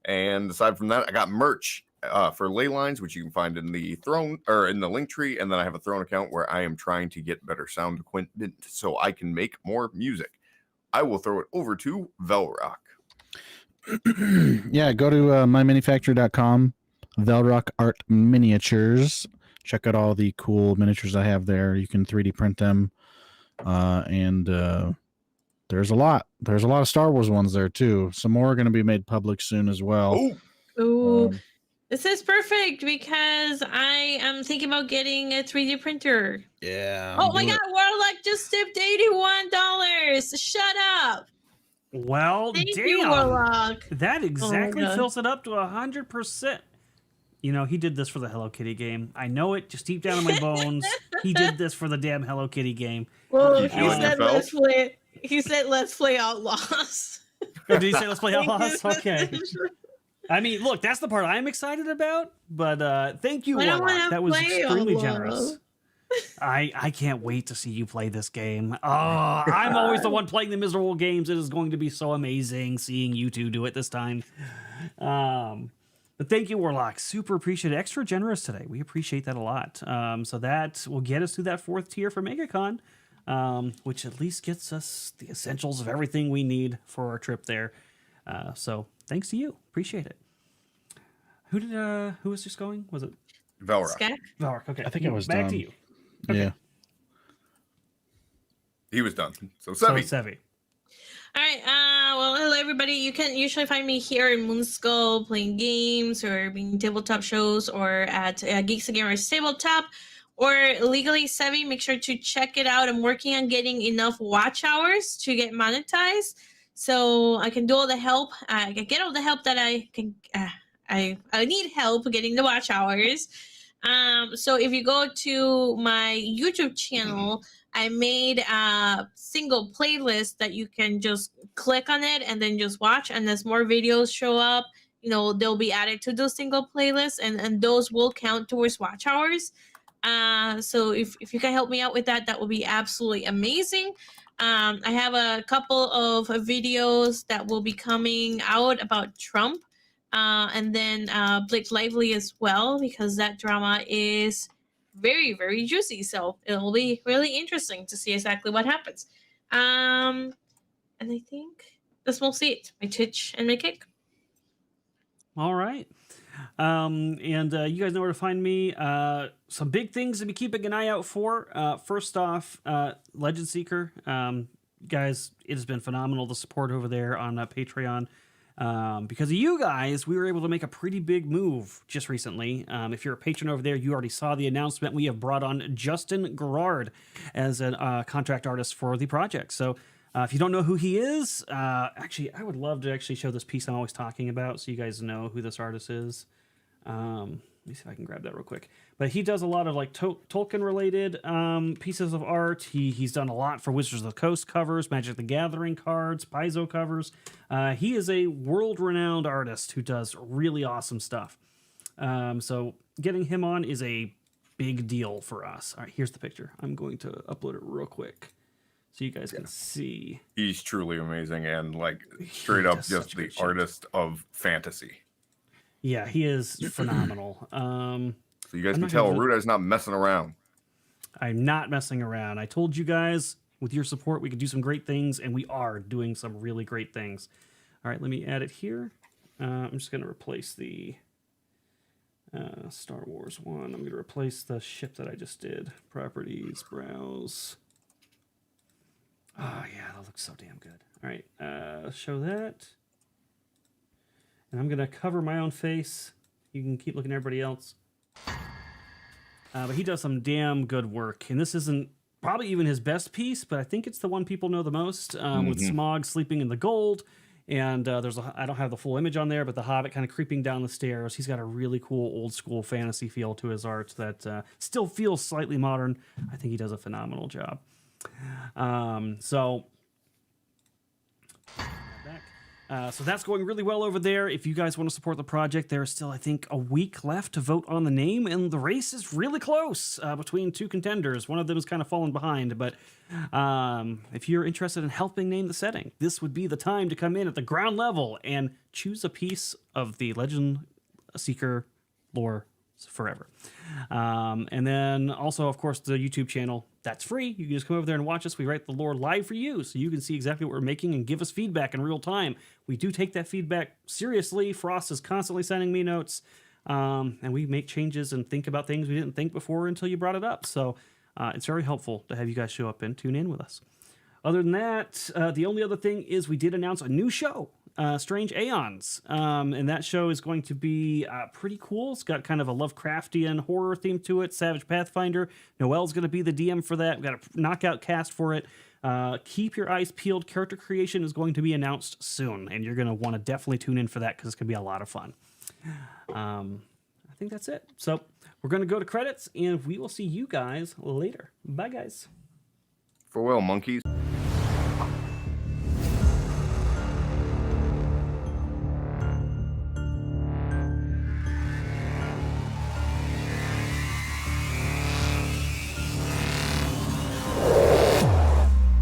And aside from that, I got merch for Leylines, which you can find in the throne or in the link tree, and then I have a Throne account where I am trying to get better sound equipment so I can make more music. I will throw it over to Velrock. Yeah, go to mymanufacturer.com, Velrock Art Miniatures. Check out all the cool miniatures I have there. You can 3D print them. And there's a lot. There's a lot of Star Wars ones there, too. Some more are going to be made public soon as well. Oh, Ooh, this is perfect because I am thinking about getting a 3D printer. Yeah. Oh my God, Warlock just tipped $81. Shut up. Well, Thank damn. you, Warlock. That exactly God. fills it up to 100%. You know, he did this for the Hello Kitty game. I know it just deep down in my bones. He did this for the damn Hello Kitty game. Well, You he feeling said yourself? let's play. He said let's play Outlaws. Oh, did he say let's play Thank Outlaws? you. Okay. I mean, look, that's the part I'm excited about. But thank you, I don't Warlock. wanna That was play extremely Outlaws. generous. I can't wait to see you play this game. Oh, I'm always the one playing the miserable games. It is going to be so amazing seeing you two do it this time. But thank you, Warlock. Super appreciate it. Extra generous today. We appreciate that a lot. So that will get us through that 4th tier for MegaCon, which at least gets us the essentials of everything we need for our trip there. So thanks to you. Appreciate it. Who was just going? Was it Velrock. Skak? Valork? Okay. I think I was back to done. you. Yeah. He was done. So, So Sevi. Sevi. All right. Well, hello everybody. You can usually find me here in Moonskull playing games or being tabletop shows or at Geeks and Gamers Tabletop or Legally Savvy. Make sure to check it out. I'm working on getting enough watch hours to get monetized, so I can do all the help. I can get all the help that I can. I need help getting the watch hours. So if you go to my YouTube channel, I made a single playlist that you can just click on it and then just watch. And as more videos show up, you know, they'll be added to those single playlists and those will count towards watch hours. So if you can help me out with that, that would be absolutely amazing. I have a couple of videos that will be coming out about Trump. And then Blake Lively as well, because that drama is very, very juicy. So it'll be really interesting to see exactly what happens. And I think that's mostly it. My Twitch and my Kick. All right. And you guys know where to find me. Some big things to be keeping an eye out for. First off, Legend Seeker. Guys, it has been phenomenal, the support over there on Patreon. Because of you guys, we were able to make a pretty big move just recently. If you're a patron over there, you already saw the announcement. We have brought on Justin Gerard as a contract artist for the project. So if you don't know who he is, actually, I would love to actually show this piece I'm always talking about so you guys know who this artist is. Let me see if I can grab that real quick. But he does a lot of like Tolkien-related pieces of art. He's done a lot for Wizards of the Coast covers, Magic the Gathering cards, Paizo covers. He is a world-renowned artist who does really awesome stuff. So getting him on is a big deal for us. All right, here's the picture. I'm going to upload it real quick so you guys can see. He's truly amazing and like straight up just the artist of fantasy. Yeah, he is phenomenal. So you guys can tell Erudi not messing around. I'm not messing around. I told you guys with your support we could do some great things, and we are doing some really great things. All right, let me add it here. I'm just going to replace the Star Wars one. I'm going to replace the ship that I just did. Properties, browse. Oh, yeah, that looks so damn good. All right, show that. And I'm going to cover my own face You can keep looking at everybody else. But he does some damn good work. And this isn't probably even his best piece, but I think it's the one people know the most, with Smog sleeping in the gold. And I don't have the full image on there, but the Hobbit kind of creeping down the stairs. He's got a really cool old school fantasy feel to his art that still feels slightly modern. I think he does a phenomenal job. So that's going really well over there. If you guys want to support the project, there's still, I think, a week left to vote on the name, and the race is really close between two contenders. One of them is kind of fallen behind, but if you're interested in helping name the setting, this would be the time to come in at the ground level and choose a piece of the Legend Seeker lore forever. And then also, of course, the YouTube channel. That's free. You can just come over there and watch us. We write the lore live for you, so you can see exactly what we're making and give us feedback in real time. We do take that feedback seriously. Frost is constantly sending me notes, and we make changes and think about things we didn't think before until you brought it up. So it's very helpful to have you guys show up and tune in with us. Other than that, the only other thing is we did announce a new show, Strange Aeons. And that show is going to be pretty cool. It's got kind of a Lovecraftian horror theme to it. Savage Pathfinder. Noelle's going to be the DM for that. We've got a knockout cast for it. Keep your eyes peeled. Character creation is going to be announced soon, and you're going to want to definitely tune in for that because it's going to be a lot of fun. I think that's it. So we're going to go to credits, and we will see you guys later. Bye, guys. Farewell, monkeys.